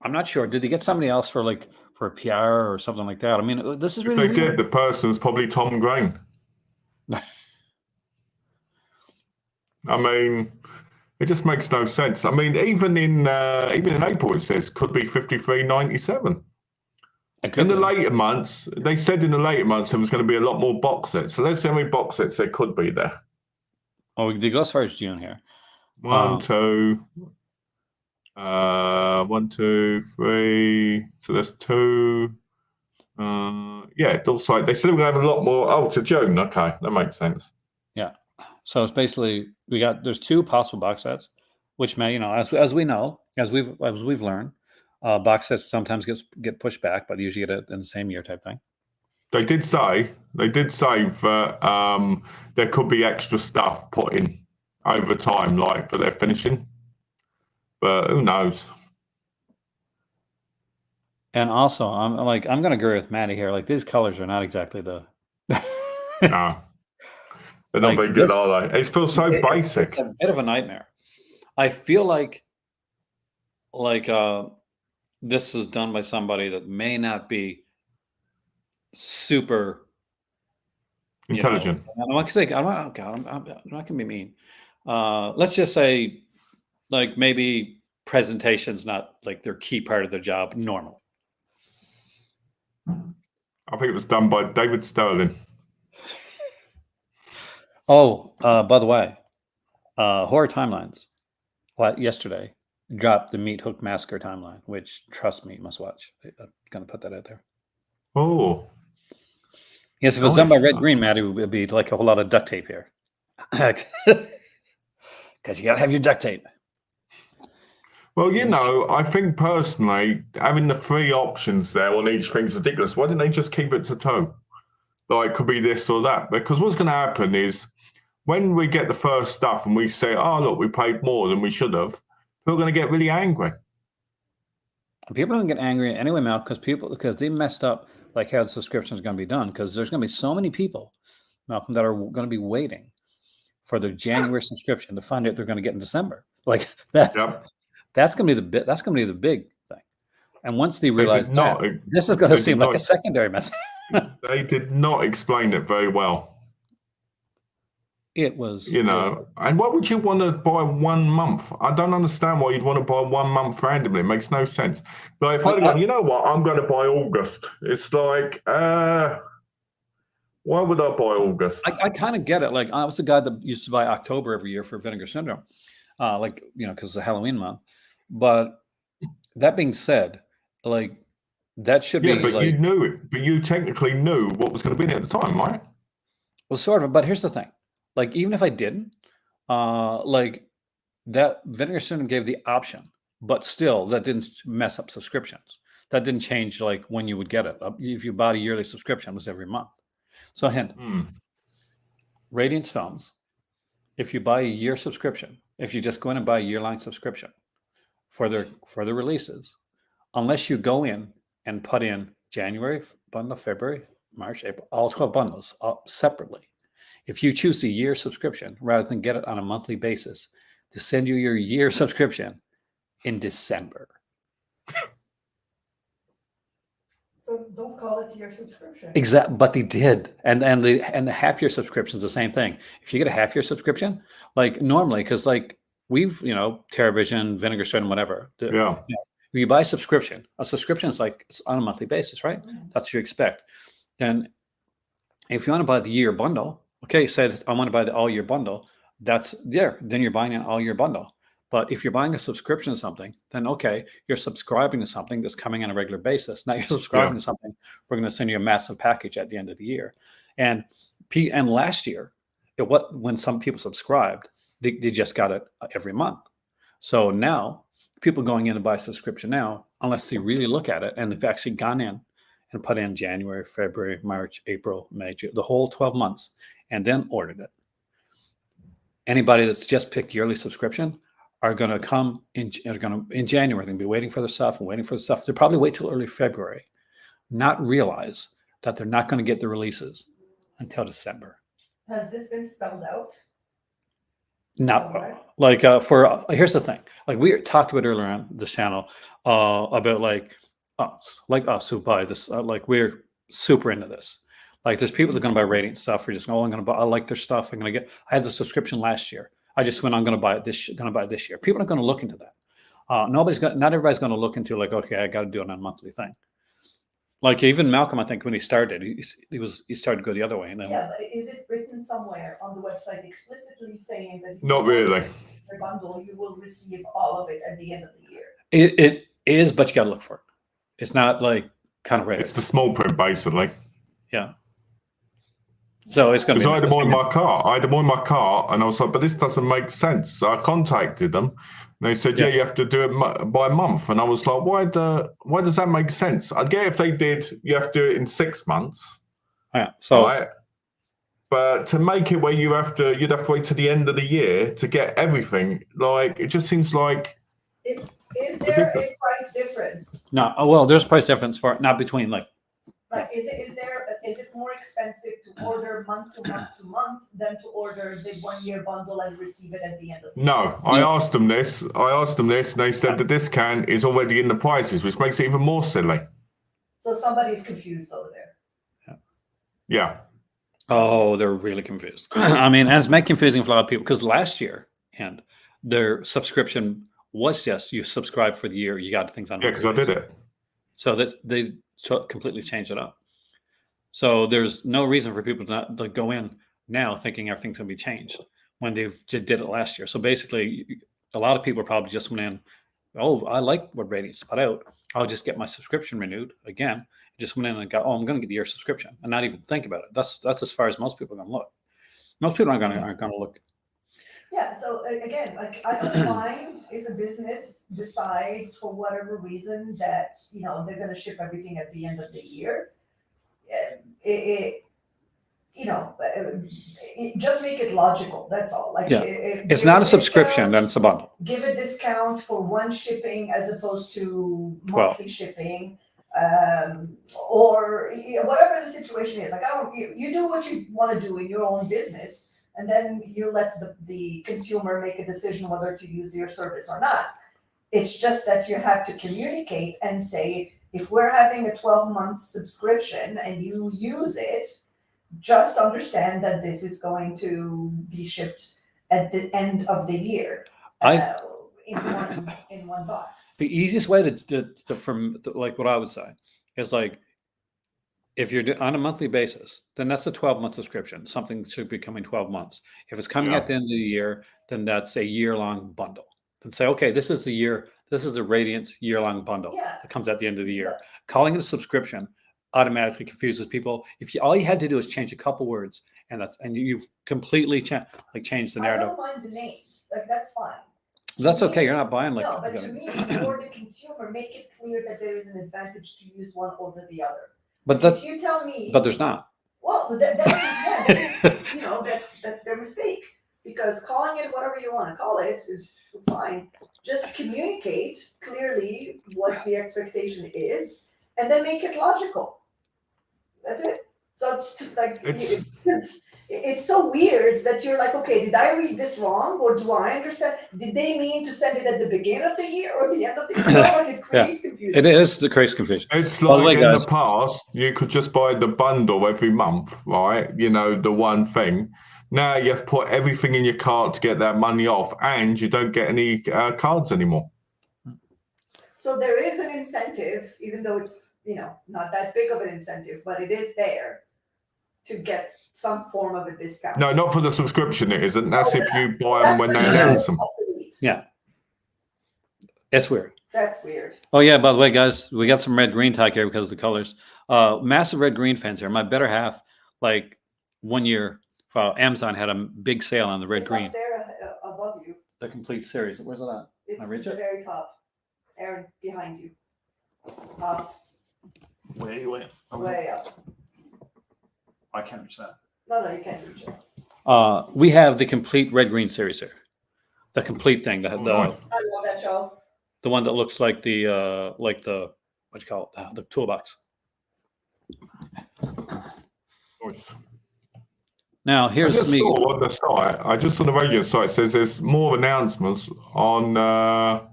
I'm not sure. Did they get somebody else for a PR or something like that? I mean, this is really. If they did, the person's probably Tom Grain. I mean, it just makes no sense. I mean, even in April it says could be 53.97. In the later months, they said there was going to be a lot more box sets. So let's see how many box sets there could be there. Oh, they go as far as June here. 1, 2, 1, 2, 3. So there's 2. Yeah, it looks like they said we're going to have a lot more. Oh, to June. Okay, that makes sense. Yeah. So it's basically there's 2 possible box sets, which may, as we know, as we've learned, box sets sometimes get pushed back, but usually get it in the same year type thing. They did say that there could be extra stuff put in over time, like for their finishing, but who knows? And also, I'm going to agree with Maddie here. Like, these colors are not exactly the. No, they're not very good, are they? It feels so basic. It's a bit of a nightmare. I feel like this is done by somebody that may not be super intelligent. I'm not going to be mean. Let's just say, like, maybe presentation's not like their key part of their job normally. I think it was done by David Sterling. Oh, by the way, Horror Timelines yesterday dropped the Meat Hook Massacre timeline, which, trust me, you must watch. I'm going to put that out there. Oh. Yes, if it was done by Red Green, Matt, it would be like a whole lot of duct tape here. Because you got to have your duct tape. Well, I think personally, having the 3 options there on each thing's ridiculous. Why didn't they just keep it to 2? Like, could be this or that. Because what's going to happen is when we get the first stuff and we say, oh, look, we paid more than we should have, people are going to get really angry. People are going to get angry anyway, Mal, because they messed up like how the subscription is going to be done. Because there's going to be so many people, Malcolm, that are going to be waiting for their January subscription to find out they're going to get in December. Like that. Yep. That's going to be the big thing. And once they realize that, this is going to seem like a secondary message. They did not explain it very well. It was, and why would you want to buy 1 month? I don't understand why you'd want to buy 1 month randomly. It makes no sense. Like, if I'd gone, you know what, I'm going to buy August. It's like, why would I buy August? I kind of get it. Like, I was the guy that used to buy October every year for Vinegar Syndrome, because it's a Halloween month. But that being said, like, that should be. Yeah, but you knew it. But you technically knew what was going to be there at the time, right? Well, sort of. But here's the thing. Like, even if I didn't, like, that Vinegar Syndrome gave the option, but still, that didn't mess up subscriptions. That didn't change, like, when you would get it. If you bought a yearly subscription, it was every month. So, hint, Radiance Films, if you buy a year subscription, if you just go in and buy a year-long subscription for their releases, unless you go in and put in January bundle, February, March, April, all 12 bundles separately. If you choose a year subscription rather than get it on a monthly basis, to send you your year subscription in December. So don't call it year subscription. Exactly, but they did, and the half year subscription is the same thing. If you get a half year subscription, like normally, because like we've TerraVision, Vinegar Syndrome, whatever. You buy a subscription is like it's on a monthly basis, right? Mm-hmm. That's what you expect. And if you want to buy the year bundle, okay, say I want to buy the all year bundle. That's there. Then you're buying an all year bundle. But if you're buying a subscription to something, then okay, you're subscribing to something that's coming on a regular basis. Now you're subscribing to something. We're going to send you a massive package at the end of the year. And last year, when some people subscribed, they just got it every month. So now people going in to buy a subscription now, unless they really look at it and they've actually gone in and put in January, February, March, April, May, June, the whole 12 months, and then ordered it. Anybody that's just picked yearly subscription are going to come in January. They're going to be waiting for their stuff and waiting for the stuff. They'll probably wait till early February, not realize that they're not going to get the releases until December. Has this been spelled out? Not like here's the thing. Like we talked about earlier on this channel about like us who buy this. Like we're super into this. Like there's people that are going to buy Radiant stuff. We're just I'm going to buy. I like their stuff. I had the subscription last year. I just went. I'm going to buy it this. Going to buy it this year. People are going to look into that. Not everybody's going to look into like, okay, I got to do it on a monthly thing. Like even Malcolm, I think when he started, he started to go the other way. And then but is it written somewhere on the website explicitly saying that? Not really. Your bundle, you will receive all of it at the end of the year. It is, but you got to look for it. It's not like kind of ready. It's the small print, basically. Yeah. So it's going to be. I had them all in my car. And I was like, but this doesn't make sense. So I contacted them. And they said, yeah, you have to do it by a month. And I was like, why does that make sense? I'd get if they did, you have to do it in 6 months. Yeah. So. Right? But to make it where you'd have to wait to the end of the year to get everything, like it just seems like. Is there a price difference? No. Oh, well, there's a price difference for it, not between like. Like, is it more expensive to order month to month than to order the 1 year bundle and receive it at the end of the year? No, I asked them this, and they said the discount is already in the prices, which makes it even more silly. So somebody's confused over there. Yeah. Oh, they're really confused. I mean, and it's making confusing for a lot of people because last year, and their subscription was just you subscribe for the year, you got things on. Yeah, because I did it. So they completely changed it up. So there's no reason for people to go in now thinking everything's going to be changed when they did it last year. So basically, a lot of people probably just went in, oh, I like what Radiance put out. I'll just get my subscription renewed again. Just went in and got, I'm going to get the year subscription and not even think about it. That's as far as most people are going to look. Most people aren't going to look. Yeah. So again, like I don't mind if a business decides for whatever reason that they're going to ship everything at the end of the year. just make it logical. That's all. Like, Yeah. It's give not a discount, subscription, then it's a bundle. Give a discount for one shipping as opposed to 12. monthly shipping, or whatever the situation is. Like, you do what you want to do in your own business, and then you let the consumer make a decision whether to use your service or not. It's just that you have to communicate and say, if we're having a 12-month subscription and you use it, just understand that this is going to be shipped at the end of the year in one box. The easiest way from like what I would say is like, if you're on a monthly basis, then that's a 12-month subscription. Something should be coming 12 months. If it's coming at the end of the year, then that's a year-long bundle. Then say, okay, this is the Radiance year-long bundle that comes at the end of the year. Calling it a subscription automatically confuses people. All you had to do is change a couple words, and you've completely changed the narrative. I don't mind the names, like that's fine. That's okay. You're not buying no, but to me, for the consumer, make it clear that there is an advantage to use one over the other. But if you tell me, but there's not. Well, that's that's their mistake, because calling it whatever you want to call it is fine. Just communicate clearly what the expectation is, and then make it logical. That's it. So, it's so weird that you're like, okay, did I read this wrong, or do I understand? Did they mean to send it at the beginning of the year or the end of the year? Like, it creates confusion. It is the creates confusion. It's like in the past, you could just buy the bundle every month, right? The one thing. Now you have to put everything in your cart to get that money off, and you don't get any cards anymore. So there is an incentive, even though it's not that big of an incentive, but it is there to get some form of a discount. No, not for the subscription. It isn't. That's if you buy them when they announce them. Yeah, it's weird. That's weird. Oh yeah, by the way, guys, we got some red-green talk here because of the colors. Massive red-green fans here. My better half, like 1 year, Amazon had a big sale on the red-green. Up there above you. The complete series. Where's it at? It's the very top. Aaron, behind you. Way up. I can't reach that. No, you can't reach it. We have the complete red-green series here. The complete thing. Nice. I love that show. The one that looks like the what do you call it? The toolbox. Nice. Now here's me. On the site, I just on the Radiance site says there's more announcements on November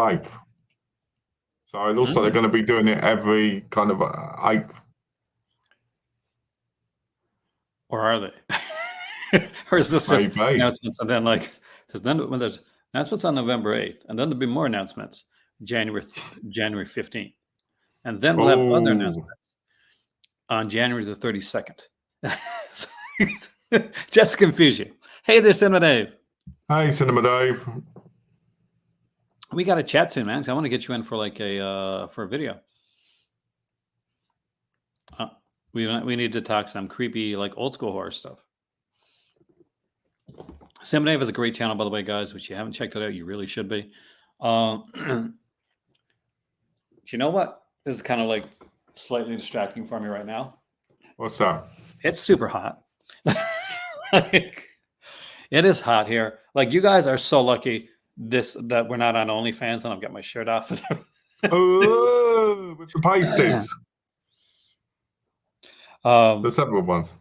8th. So it looks like they're going to be doing it every kind of 8th. Or are they? Or is this just announcements and then there's announcements on November 8th, and then there'll be more announcements January 15th, and then we'll have other announcements on January the 32nd. Just to confuse you. Hey there, Cinema Dave. Hey, Cinema Dave. We got to chat soon, man. I want to get you in for for a video. We need to talk some creepy, old school horror stuff. Cinema Dave is a great channel, by the way, guys. Which you haven't checked it out, you really should be. You know what? This is kind of slightly distracting for me right now. What's that? It's super hot. It is hot here. You guys are so lucky that we're not on OnlyFans, and I've got my shirt off. Oh, with the pasties. There's several ones.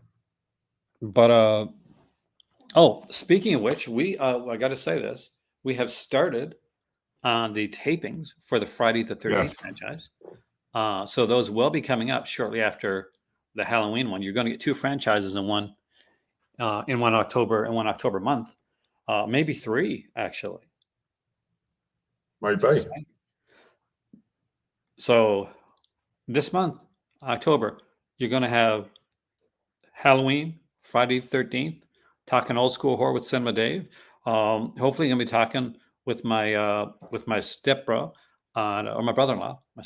But speaking of which, I got to say this: we have started on the tapings for the Friday the 13th franchise. So those will be coming up shortly after the Halloween one. You're going to get 2 franchises in one October month, maybe 3 actually. Maybe. So this month, October, you're going to have Halloween, Friday the 13th, talking old school horror with Cinema Dave. Hopefully, going to be talking with my stepbro or my brother-in-law, on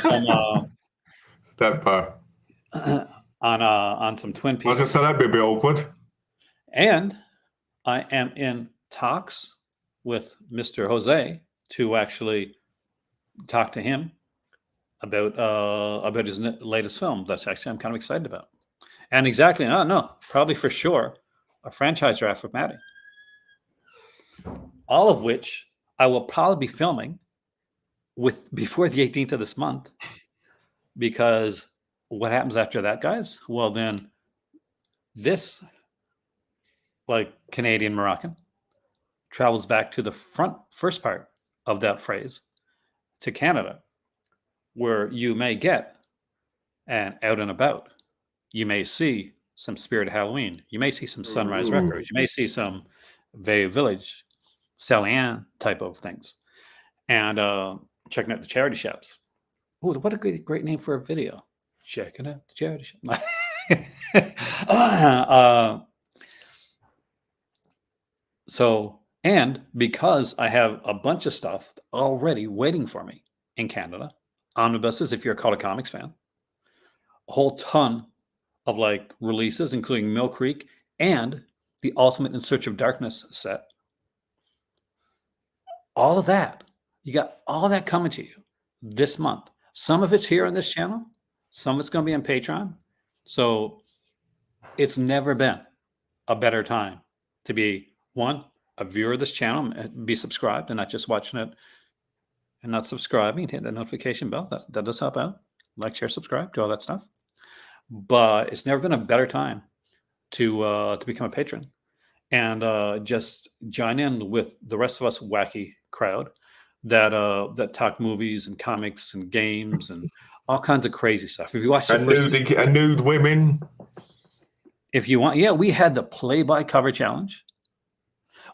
some stepbro on some Twin Peaks. I was going to say that'd be a bit awkward. And I am in talks with Mr. Jose to actually talk to him about his latest film. That's actually I'm kind of excited about. And exactly, no, probably for sure, a franchise draft with Maddie. All of which I will probably be filming before the 18th of this month, because what happens after that, guys? Well, then this like Canadian Moroccan travels back to the first part of that phrase to Canada, where you may get an out and about. You may see some Spirit Halloween. You may see some Sunrise Records. You may see some Veil Village, Salien type of things. And checking out the charity shops. Oh, what a great name for a video. Checking out the charity shop. So, and because I have a bunch of stuff already waiting for me in Canada, omnibuses, if you're a Call of Comics fan, a whole ton of like releases, including Mill Creek and the Ultimate in Search of Darkness set. All of that, you got all that coming to you this month. Some of it's here on this channel, some of it's going to be on Patreon. So it's never been a better time to be a viewer of this channel, and be subscribed and not just watching it and not subscribing. Hit the notification bell. That does help out. Like, share, subscribe, do all that stuff. But it's never been a better time to become a patron and just join in with the rest of us wacky crowd that talk movies and comics and games and all kinds of crazy stuff. If you watch nude women, if you want, yeah, we had the play by cover challenge.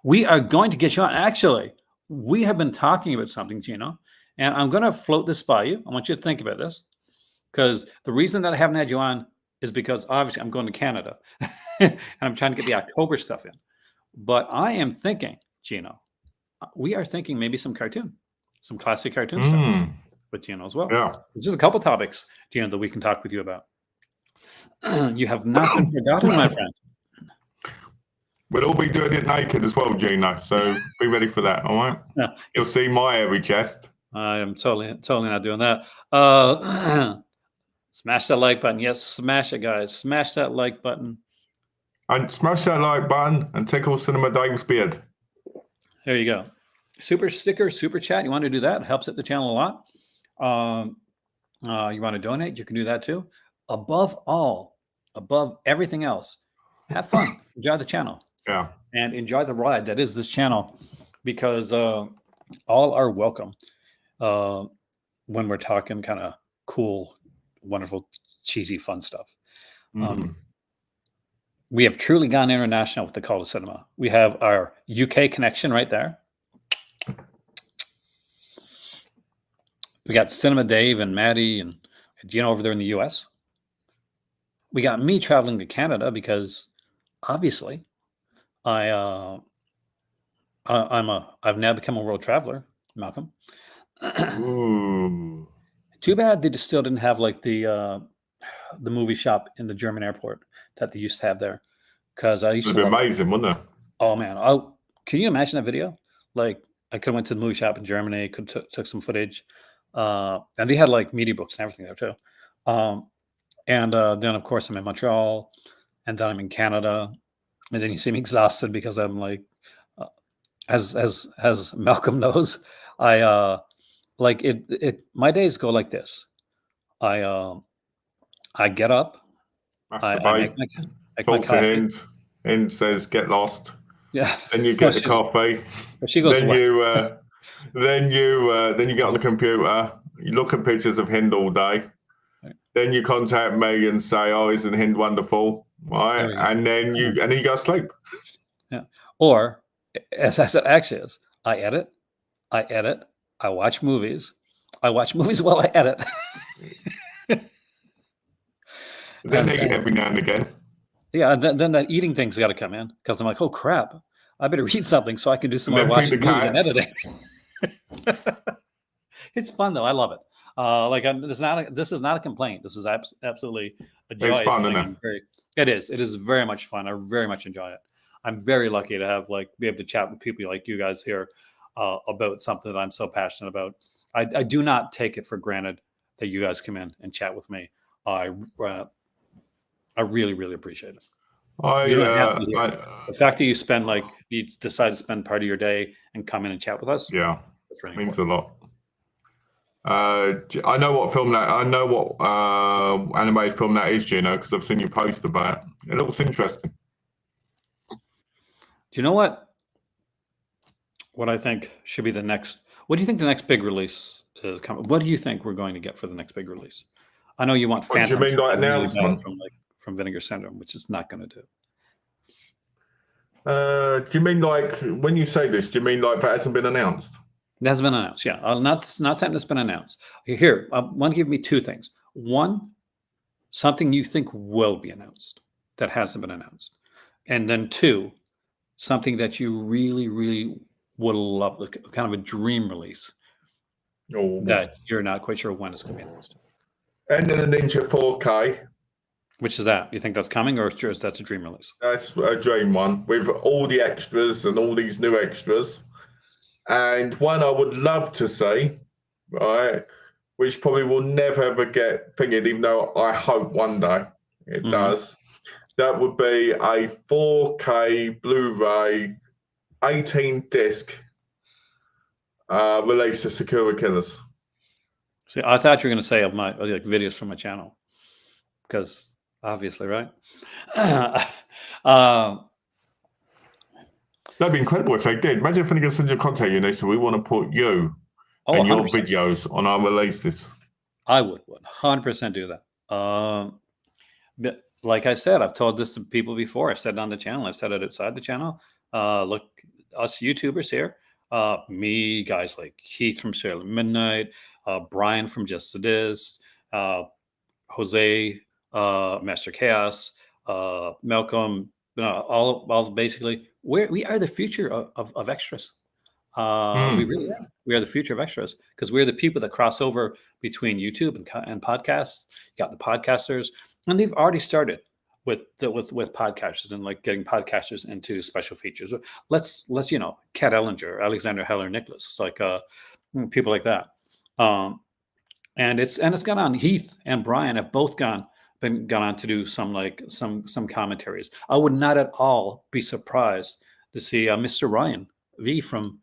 We are going to get you on. Actually, we have been talking about something, Gino, and I'm going to float this by you. I want you to think about this, because the reason that I haven't had you on is because obviously I'm going to Canada and I'm trying to get the October stuff in. But I am thinking, Gino, we are thinking maybe some classic cartoon stuff with Gino as well. Yeah. There's just a couple topics, Gino, that we can talk with you about. You have not been forgotten, my friend. We'll all be doing it naked as well, Gino. So be ready for that. All right. Yeah. You'll see my hairy chest. I am totally not doing that. Smash that like button. Yes, smash it, guys. Smash that like button. And smash that like button and tickle Cinema Dave's beard. There you go. Super sticker, super chat. You want to do that? It helps out the channel a lot. You want to donate? You can do that too. Above everything else, have fun. Enjoy the channel. Yeah. And enjoy the ride that is this channel, because all are welcome when we're talking kind of cool, wonderful, cheesy, fun stuff. We have truly gone international with the Call to Cinema. We have our UK connection right there. We got Cinema Dave and Maddie and Gino over there in the US. We got me traveling to Canada because obviously I've now become a world traveler, Malcolm. Ooh. Too bad they just still didn't have like the movie shop in the German airport that they used to have there. Because I used to. It'd be amazing, wouldn't it? Oh man! Can you imagine that video? Like, I could have went to the movie shop in Germany, took some footage, and they had like media books and everything there too. And then of course I'm in Montreal, and then I'm in Canada, and then you see me exhausted because I'm like, as Malcolm knows, I like it. My days go like this. I get up, I make my coffee. Hind says get lost. Yeah. Then you get the coffee. She goes. Then you get on the computer. You look at pictures of Hind all day. Right. Then you contact me and say, "Oh, isn't Hind wonderful?" Right, and then you go to sleep. Yeah. Or, as I said, actually, I edit. I watch movies. I watch movies while I edit. Then every now and again. Yeah, then that eating thing's got to come in, because I'm like, oh crap, I better eat something so I can do some more watching movies and editing. It's fun though. I love it. This is not a complaint. This is absolutely a joy. It's fun, isn't it? It is. It is very much fun. I very much enjoy it. I'm very lucky to have be able to chat with people like you guys here about something that I'm so passionate about. I do not take it for granted that you guys come in and chat with me. I really, really appreciate it. You don't have to be here. The fact that you decide to spend part of your day and come in and chat with us. Yeah, that's really means important. a lot. I know what film that. I know what animated film that is, Gino, because I've seen you post about it. It looks interesting. Do you know what? What I think should be the next. What do you think the next big release is coming? What do you think we're going to get for the next big release? I know you want What do you Phantoms mean, like really bad announcement? from Vinegar Syndrome, which is not going to do. Do you mean like when you say this? Do you mean like that hasn't been announced? That has been announced, yeah. Not something that's been announced. Here, I want to give me two things. One, something you think will be announced that hasn't been announced, and then two, something that you really, really would love, kind of a dream release that you're not quite sure when it's going to be announced. And then the Ninja 4K. Which is that? You think that's coming, or just that's a dream release? That's a dream one with all the extras and all these new extras. And one I would love to see, right, which probably will never ever get thinking, even though I hope one day it does. That would be a 4K Blu-ray 18-disc release of Sakura Killers. See, I thought you were going to say of my videos from my channel, because obviously, right? That'd be incredible if they did. Imagine if they send you contact you and they said, we want to put you and your 100%. videos on our releases. I would 100% do that. But like I said, I've told this to people before. I've said it on the channel. I've said it outside the channel. Look, us YouTubers here, me, guys like Heath from Sailor Midnight, Brian from Just It Is, Jose, Master Chaos, Malcolm, all basically, we are the future of extras. We really are. We are the future of extras because we're the people that cross over between YouTube and podcasts. You got the podcasters, and they've already started with podcasters and like getting podcasters into special features. Let's Kat Ellinger, Alexander Heller, Nicholas, like people like that. And it's gone on. Heath and Brian have both gone on to do some commentaries. I would not at all be surprised to see Mr. Ryan V from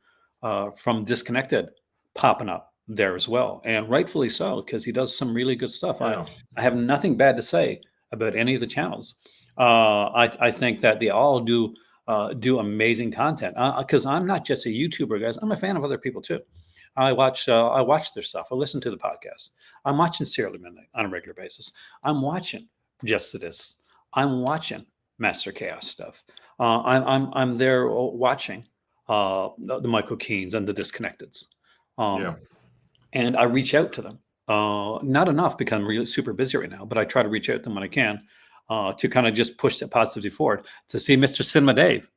Disconnected popping up there as well, and rightfully so, because he does some really good stuff. Yeah. I have nothing bad to say about any of the channels. I think that they all do amazing content, because I'm not just a YouTuber, guys. I'm a fan of other people too. I watch their stuff. I listen to the podcast. I'm watching Sailor Midnight on a regular basis. I'm watching Just It Is. I'm watching Master Chaos stuff. I'm there watching the Michael Keanes and the Disconnecteds. And I reach out to them. Not enough because I'm really super busy right now, but I try to reach out to them when I can to kind of just push the positivity forward. To see Mr. Cinema Dave,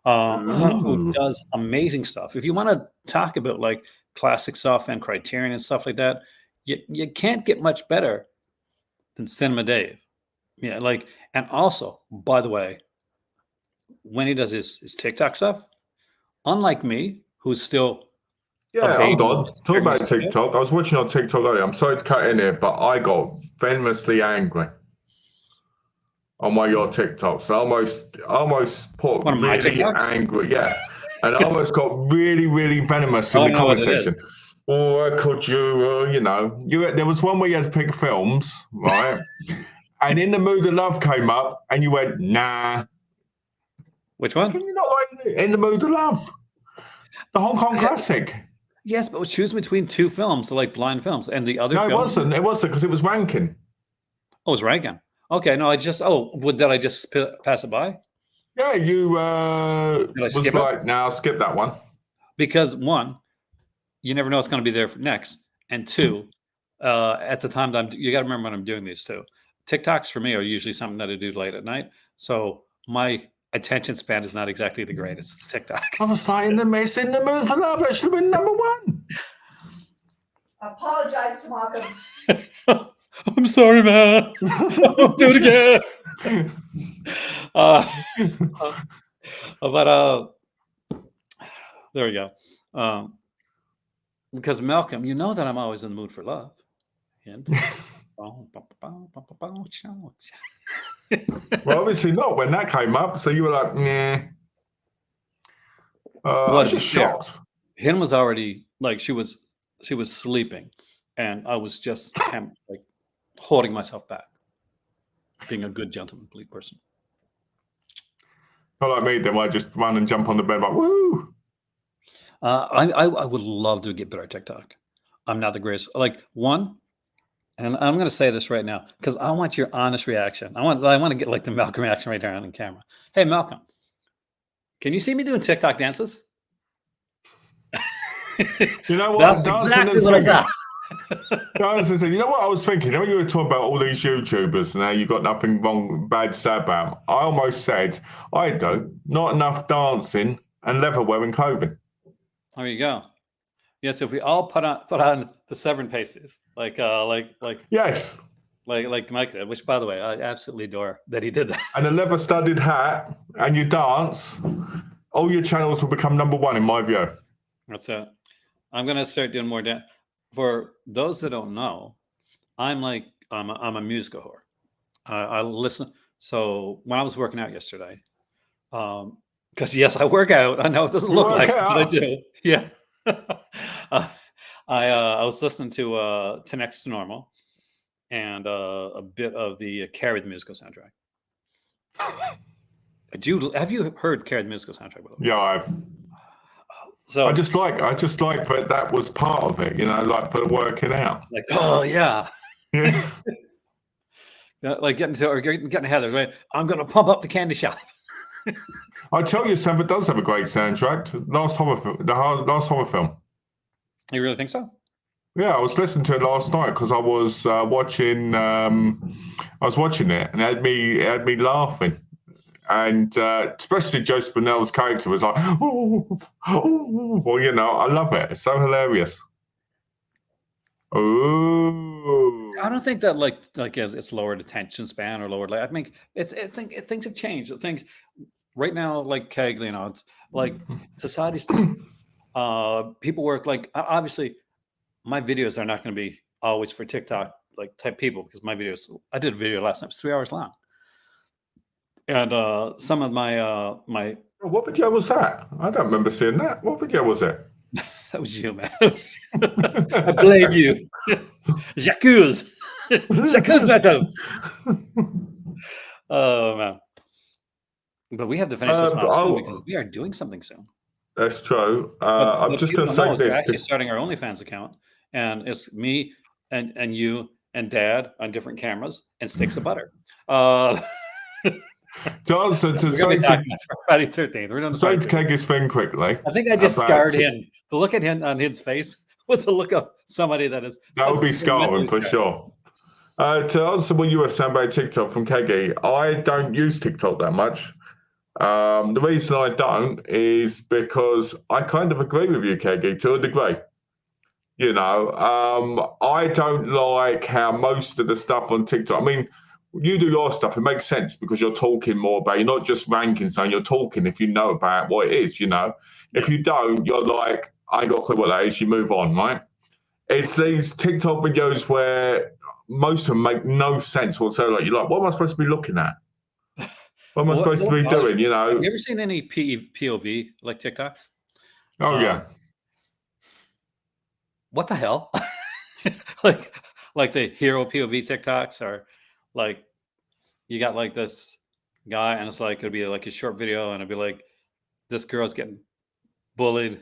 who does amazing stuff. If you want to talk about like classic stuff and Criterion and stuff like that, you can't get much better than Cinema Dave. Yeah, and also, by the way, when he does his TikTok stuff, unlike me, who's still hold on. Talk about TikTok. I was watching on TikTok earlier. I'm sorry to cut in here, but I got venomously angry on one of your TikToks. I almost put really angry, and I almost got really, really venomous in the comment section. Oh, I could there was one where you had to pick films, right? And In the Mood of Love came up, and you went, nah. Which one? Can you not like In the Mood of Love? The Hong Kong classic. Yes, but choose between two films, like blind films, and the other. No, film? It wasn't because it was ranking. Oh, it was ranking. Okay, no, did I just pass it by? Yeah, you was like, now skip that one. Because one, you never know what's going to be there next, and two, at the time that you got to remember when I'm doing these too. TikToks for me are usually something that I do late at night, so my attention span is not exactly the greatest. It's TikTok. I was like, In the Mood for Love. That should have been number one. Apologize to Malcolm. I'm sorry, man. I'll do it again. But there we go. Because Malcolm, you know that I'm always in the mood for love. And Well, obviously not when that came up. So you were like, nah. I well, was to be just fair, shocked. Hin was already like she was sleeping, and I was just like holding myself back, being a good gentlemanly person. Not like me, then I just run and jump on the bed like, woo. I would love to get better at TikTok. I'm not the greatest. Like one, and I'm going to say this right now because I want your honest reaction. I want to get like the Malcolm reaction right there on camera. Hey, Malcolm, can you see me doing TikTok dances? You know what? That's Dancing exactly and what I singing. got. You know what I was thinking? When you were talking about all these YouTubers and how you got nothing wrong, bad to say about them, I almost said, I do. Not enough dancing and leather wearing clothing. There you go. Yes, if we all put on the Severn Paces, Yes. like Mike did, which by the way, I absolutely adore that he did that. And a leather studded hat and you dance, all your channels will become #1 in my view. That's it. I'm gonna start doing more dance. For those that don't know, I'm a musical whore. I listen. So when I was working out yesterday, because yes, I work out. I know it doesn't You look work like it, but I out. do. Yeah. I was listening to Next to Normal and a bit of the Carrie the musical soundtrack. Have you heard Carrie the musical soundtrack? By the way? Yeah, I've. So I just like that was part of it, like for working out. like, oh yeah. Yeah. Like getting Heather's right. I'm gonna pump up the candy shop. I tell you, Sanford does have a great soundtrack. Last horror film. You really think so? Yeah, I was listening to it last night because I was watching. I was watching it, and it had me laughing, and especially Joe Spinell's character was like, oh, well, I love it. It's so hilarious. Oh, I don't think that like it's lowered attention span or lowered. Like I think things have changed. Things right now, like Kegley, it's like society's different. People work like obviously my videos are not going to be always for TikTok like type people because my videos. I did a video last night; it was 3 hours long, and some of my my what video was that? I don't remember seeing that. What video was it? that was you, man. I blame you, J'accuse, Michael. Oh man. But we have to finish this one soon because we are doing something soon. That's true. I'm just going to say this. We're actually starting our OnlyFans account, and it's me and you and Dad on different cameras and sticks of butter. To answer to say to Friday 13th, we're doing say to Keggy's thing quickly. I think I just scarred him. The look at him on his face was the look of somebody that would be scarring for sure. To answer what you were saying about TikTok from Keggy, I don't use TikTok that much. The reason I don't is because I kind of agree with you, Keggy, to a degree. I don't like how most of the stuff on TikTok, I mean, you do your stuff, it makes sense because you're talking more about, you're not just ranking something, you're talking if you know about what it is, Yeah. If you don't, you're like, I ain't got a clue what that is, you move on, right? It's these TikTok videos where most of them make no sense whatsoever. Like, you're like, what am I supposed to be looking at? What am I supposed to be doing, Have you ever seen any POV like TikToks? Oh, yeah. What the hell? like the hero POV TikToks are like, you got like this guy and it's like, it'll be like a short video and it'll be like, this girl's getting bullied,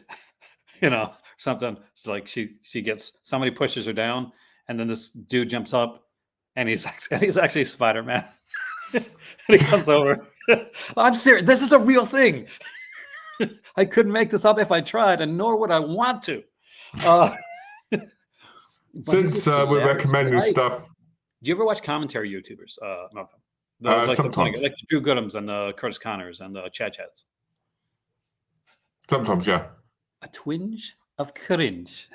something. It's like she gets, somebody pushes her down and then this dude jumps up and he's actually Spider-Man. And he comes over. I'm serious. This is a real thing. I couldn't make this up if I tried, and nor would I want to. Since we're recommending stuff. Do you ever watch commentary YouTubers? No. Sometimes. Like Drew Goodhams and Curtis Connors and Chad Chads. Sometimes, yeah. A twinge of cringe.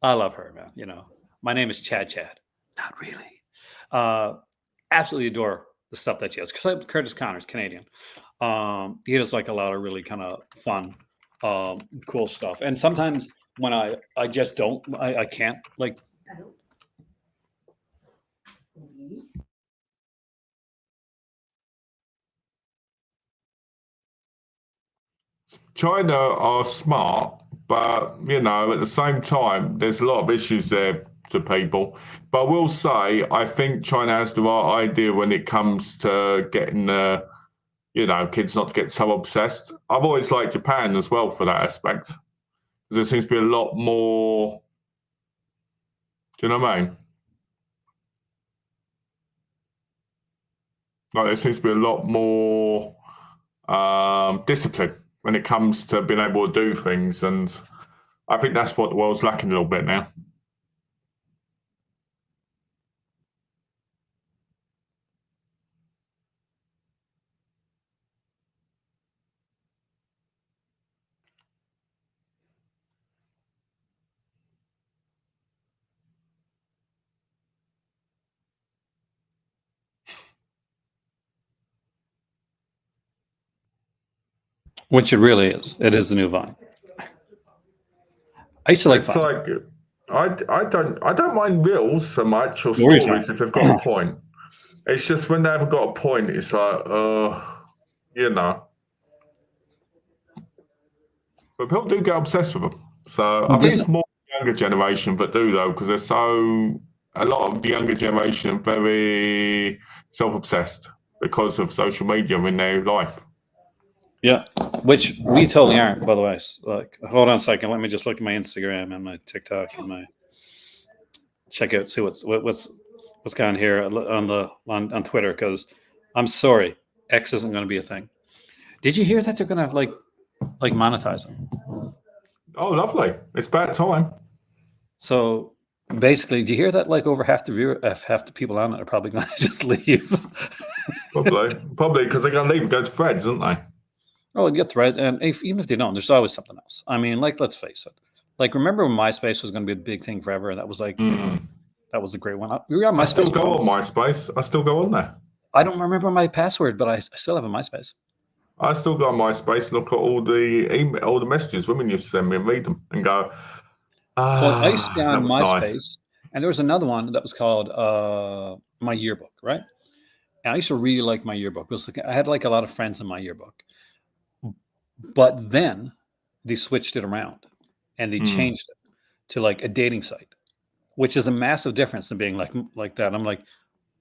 I love her, man. My name is Chad. Not really. Absolutely adore the stuff that she has. Curtis Connors, Canadian. He does like a lot of really kind of fun, cool stuff. And sometimes when I just don't, I can't like. China are smart, but you know, at the same time, there's a lot of issues there to people. But I will say, I think China has the right idea when it comes to getting you know, kids not to get so obsessed. I've always liked Japan as well for that aspect, because there seems to be a lot more. Do you know what I mean? Like there seems to be a lot more discipline when it comes to being able to do things, and I think that's what the world's lacking a little bit now. Which it really is. It is the new Vine. I used to like It's Vine. like I don't mind reels so much or What were you stories saying? if they've got a point. It's just when they haven't got a point, it's like, you know. But people do get obsessed with them. So I think it's more the younger generation that do though, because a lot of the younger generation are very self-obsessed because of social media in their life. Yeah, which we totally aren't, by the way. Like, hold on a second. Let me just look at my Instagram and my TikTok and my check out, see what's going on here on Twitter. Because I'm sorry, X isn't going to be a thing. Did you hear that they're going to like monetize them? Oh, lovely! It's about time. So basically, do you hear that? Like over half the people on it are probably going to just leave. Probably because they're going to leave and go to Threads, aren't they? Oh, get Thread, and even if they don't, there's always something else. I mean, like, let's face it. Like, remember when MySpace was going to be a big thing forever, and that was like, that was a great one. We were on MySpace. I still go on MySpace. I still go on there. I don't remember my password, but I still have a MySpace. I still go on MySpace and look at all the messages women used to send me and read them and go, Well, I used to be on that was MySpace, nice. and there was another one that was called My Yearbook, right? And I used to really like My Yearbook. It was like, I had like a lot of friends in My Yearbook. But then they switched it around and they changed it to like a dating site, which is a massive difference than being like that. I'm like,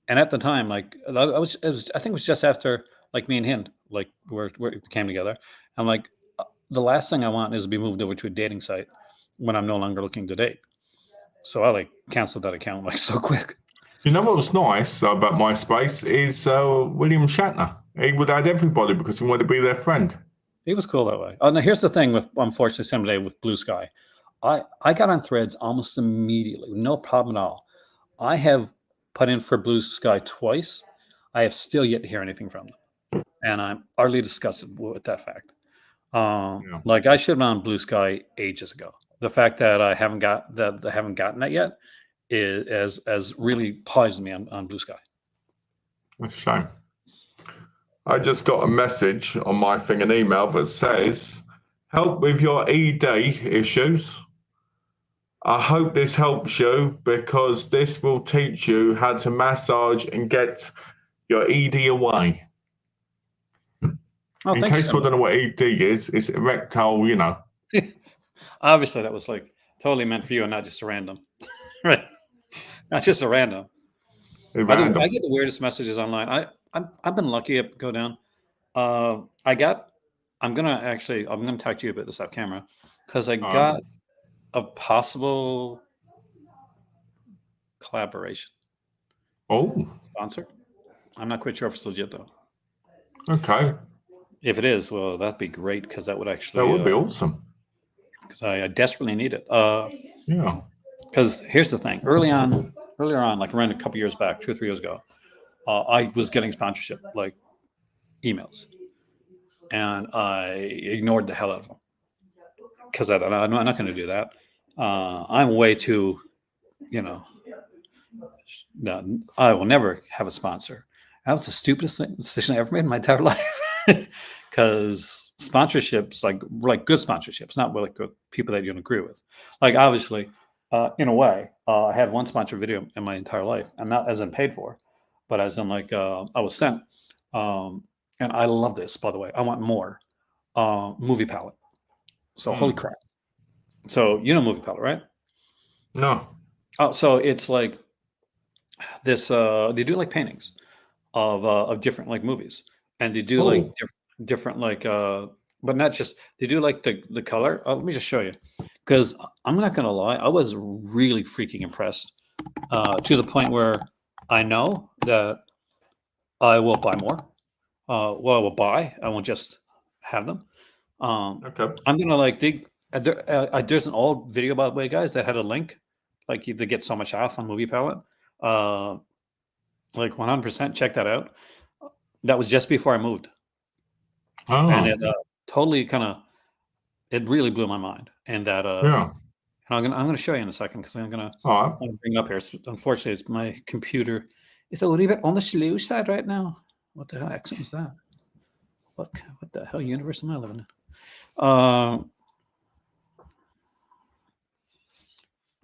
and at the time, like I think it was just after like me and Hind, like we came together. I'm like, the last thing I want is to be moved over to a dating site when I'm no longer looking to date. So I like canceled that account like so quick. You know what was nice about MySpace is William Shatner. He would add everybody because he wanted to be their friend. He was cool that way. Oh, now here's the thing with, unfortunately, someday with Blue Sky. I got on Threads almost immediately, no problem at all. I have put in for Blue Sky twice. I have still yet to hear anything from them, and I'm utterly disgusted with that fact. Like I should have been on Blue Sky ages ago. The fact that I haven't gotten that yet has really poisoned me on Blue Sky. That's a shame. I just got a message on my thing, an email that says, "Help with your ED issues. I hope this helps you because this will teach you how to massage and get your ED away." Oh, In case you don't know what ED is, it's erectile, you know. Obviously, that was like totally meant for you and not just a random. Right. Not just a random. I get the weirdest messages online. I've been lucky to go down. I'm gonna talk to you about this off camera because I got a possible collaboration. Oh, sponsor. I'm not quite sure if it's legit though. Okay. If it is, well, that'd be great because that would actually That would be awesome. Because I desperately need it. Yeah. Because here's the thing: earlier on, like around a couple years back, 2 or 3 years ago, I was getting sponsorship like emails, and I ignored the hell out of them because I'm not going to do that. I'm way too, no, I will never have a sponsor. That was the stupidest decision I ever made in my entire life. Because sponsorships, like good sponsorships, not like good people that you don't agree with. Like obviously, in a way, I had one sponsored video in my entire life, and not as in paid for, but as in like I was sent. And I love this, by the way. I want more. Movie Palette. So holy crap. So you know movie palette, right? No. Oh, so it's like this. They do like paintings of different like movies, and they do like Oh. different like but not just they do like the color. Let me just show you, because I'm not gonna lie, I was really freaking impressed to the point where I know that I will buy more. Well, I will buy. I won't just have them. Okay. I'm gonna like dig. There's an old video, by the way, guys, that had a link, like you to get so much off on Movie Palette. Like 100%. Check that out. That was just before I moved, and Oh. it totally kind of it really blew my mind. And that Yeah. and I'm gonna show you in a second because All right. I'm gonna bring it up here. Unfortunately, it's my computer. It's a little bit on the slow side right now. What the hell accent is that? What the hell universe am I living in?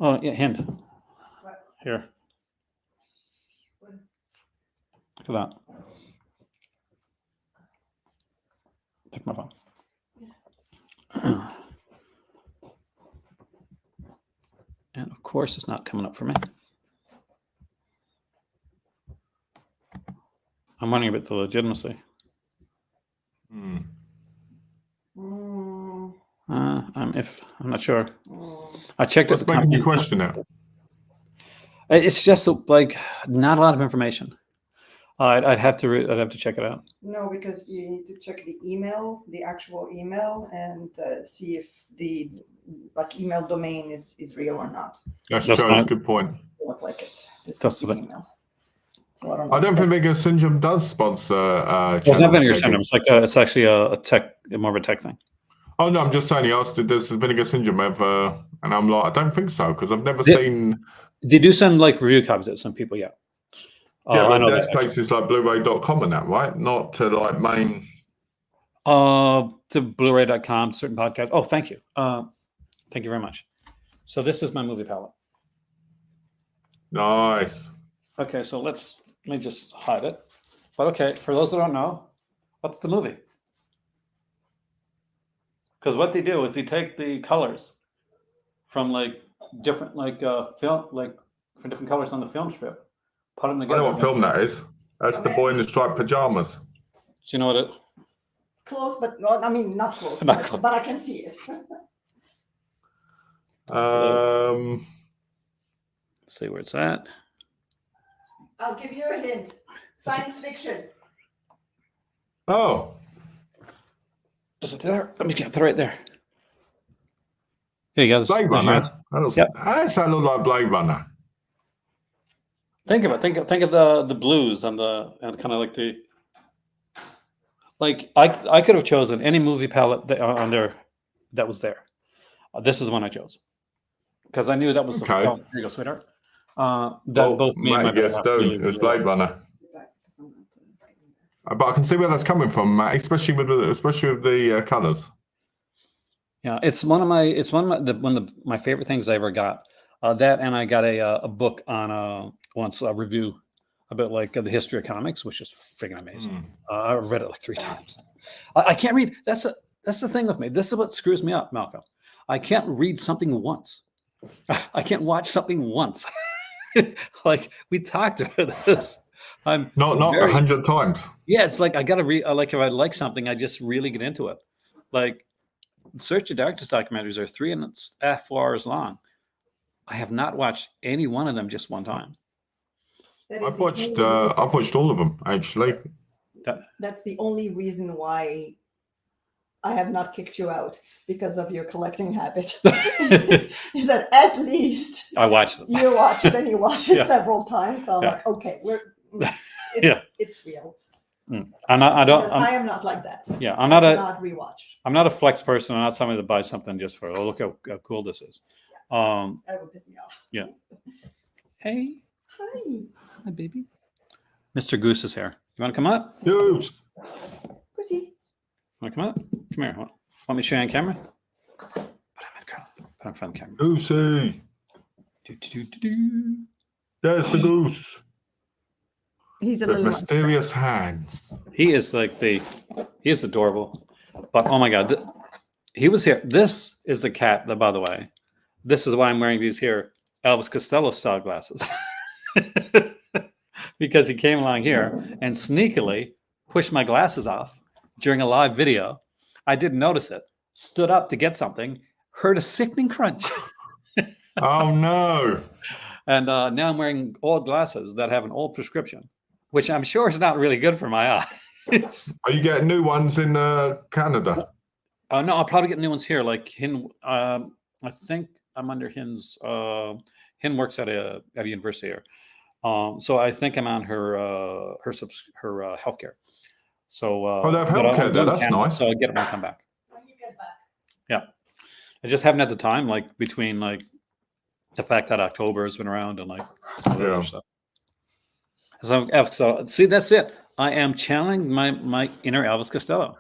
Oh yeah, hint. Here. Look at that. Take my phone. And of course, it's not coming up for me. I'm wondering about the legitimacy. Hmm. I'm not sure. I checked What's at the making you company. question it? It's just like not a lot of information. I'd have to check it out. No, because you need to check the email, the actual email, and see if the email domain is real or not. That's That's true. fine. That's a good point. Look like it. This That's is the the thing. email. So I I don't think Vinegar Syndrome does sponsor Well, it's channels, not Vinegar JB. Syndrome. It's like it's actually a tech, more of a tech thing. Oh no, I'm just saying. He asked, does Vinegar Syndrome ever? And I'm like, I don't think so because I've never They- seen. They do send like review copies to some people, yeah. Yeah, I but know there's that. Actually. places like Blu-ray.com and that, right? Not to like main. To Blu-ray.com, certain podcasts. Oh, thank you. Thank you very much. So this is my movie palette. Nice. Okay, so let me just hide it. But okay, for those that don't know, what's the movie? Because what they do is they take the colors from like different film, like for different colors on the film strip, put them I together. know what film that is. That's the boy in the striped pajamas. Do you know what it? Close, but not. I mean, not close. Not close. But I can see it. Um. Let's see where it's at. I'll give you a hint. Science fiction. Oh. Is it there? Let me put it right there. Here you go. Blade Runner. That's a look like Blade Runner. Think of it. Think of the blues and kind of like the. Like I could have chosen any movie palette on there that was there. This is the one I chose because I knew that was the film. Here you go, sweetheart. Both me and my yes, really, it was really Blade Runner. But I can see where that's coming from, Matt, especially with the colours. Yeah, it's one of my favorite things I ever got. That, and I got a book on once a review about like the history of comics, which is freaking amazing. I've read it like 3 times. I can't read. That's the thing with me. This is what screws me up, Malcolm. I can't read something once. I can't watch something once. Like we talked about this. I'm not 100 times. Yeah, it's like I gotta read. Like if I like something, I just really get into it. Like Search of Darkness documentaries are 3.5 hours long. I have not watched any one of them just one time. I've watched all of them actually. That's the only reason why I have not kicked you out, because of your collecting habit. Is that at least I watch them. You watch it and you watch it several times. So I'm like, okay, it's real. I am not like that. Yeah, I'm not rewatch. I'm not a flex person. I'm not somebody that buys something just for look how cool this is. That would piss me off. Yeah. Hey. Hi, baby. Mr. Goose is here. You want to come up? Goose. Goosey. Want to come up? Come here. Want me to show you on camera? Put him in front of the camera. Goosey. There's the goose. He's a with little mysterious hands. He is he is adorable. But oh my God, he was here. This is the cat that, by the way, this is why I'm wearing these here Elvis Costello style glasses. Because he came along here and sneakily pushed my glasses off during a live video. I didn't notice it. Stood up to get something, heard a sickening crunch. Oh no. And now I'm wearing old glasses that have an old prescription, which I'm sure is not really good for my eyes. Are you getting new ones in Canada? No, I'll probably get new ones here. Like I think I'm under Hin's. Hin works at a university here, so I think I'm on her healthcare. So they have healthcare there. That's nice. So I'll get it when I come back. When you get back. Yeah, I just haven't had the time, like between like the fact that October has been around and like all that other stuff. So see, that's it. I am channeling my inner Elvis Costello.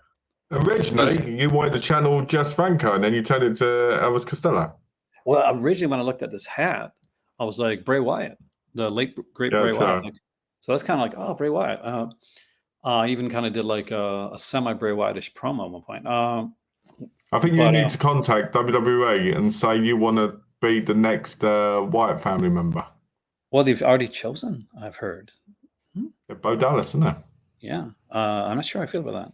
Originally, you wanted to channel Jess Franco, and then you turned it to Elvis Costello. Well, originally when I looked at this hat, I was like Bray Wyatt, the late great Bray Wyatt. Like, so that's kind of like, oh, Bray Wyatt. I even kind of did like a semi Bray Wyatt-ish promo at one point. I think you need to contact WWE and say you want to be the next Wyatt family member. Well, they've already chosen, I've heard. Bo Dallas, isn't it? Yeah, I'm not sure how I feel about that.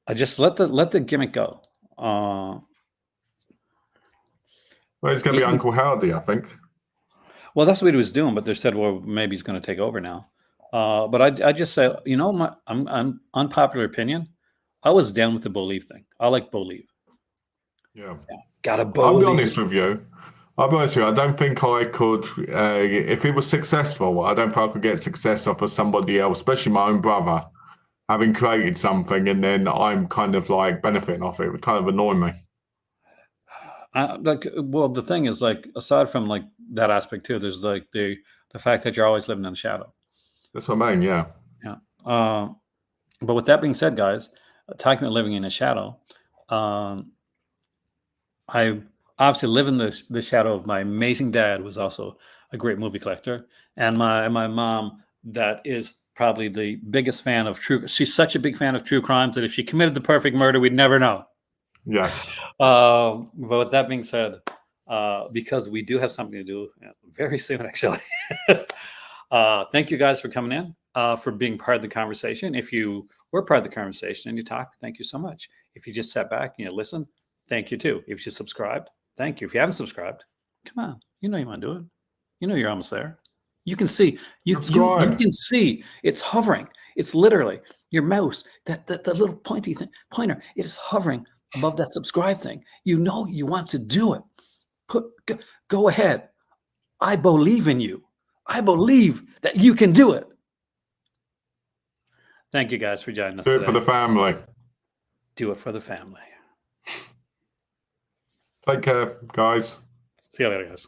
I just let the gimmick go. Well, it's going to be Uncle Howdy, I think. Well, that's what he was doing, but they said, well, maybe he's going to take over now. But I just say, you know, I'm unpopular opinion. I was down with the believe thing. I like believe. Yeah. Gotta believe. I'll be honest with you. I don't think I could, if it was successful, I don't think I could get success off of somebody else, especially my own brother, having created something and then I'm kind of like benefiting off it. It would kind of annoy me. Well, the thing is, like, aside from like that aspect too, there's like the fact that you're always living in the shadow. That's what I mean, yeah. Yeah. But with that being said, guys, talking about living in a shadow, I obviously live in the shadow of my amazing dad, who was also a great movie collector, and my mom, that is probably the biggest fan of true. She's such a big fan of true crimes that if she committed the perfect murder, we'd never know. Yes. But with that being said, because we do have something to do very soon, actually. Thank you guys for coming in, for being part of the conversation. If you were part of the conversation and you talked, thank you so much. If you just sat back and you listen, thank you too. If you subscribed, thank you. If you haven't subscribed, come on. You know you want to do it. You know you're almost there. You can see. You can see. It's hovering. It's literally your mouse, that little pointy thing, pointer. It is hovering above that subscribe thing. You know you want to do it. Go ahead. I believe in you. I believe that you can do it. Thank you guys for joining us today. Do it for the family. Do it for the family. Take care, guys. See you later, guys.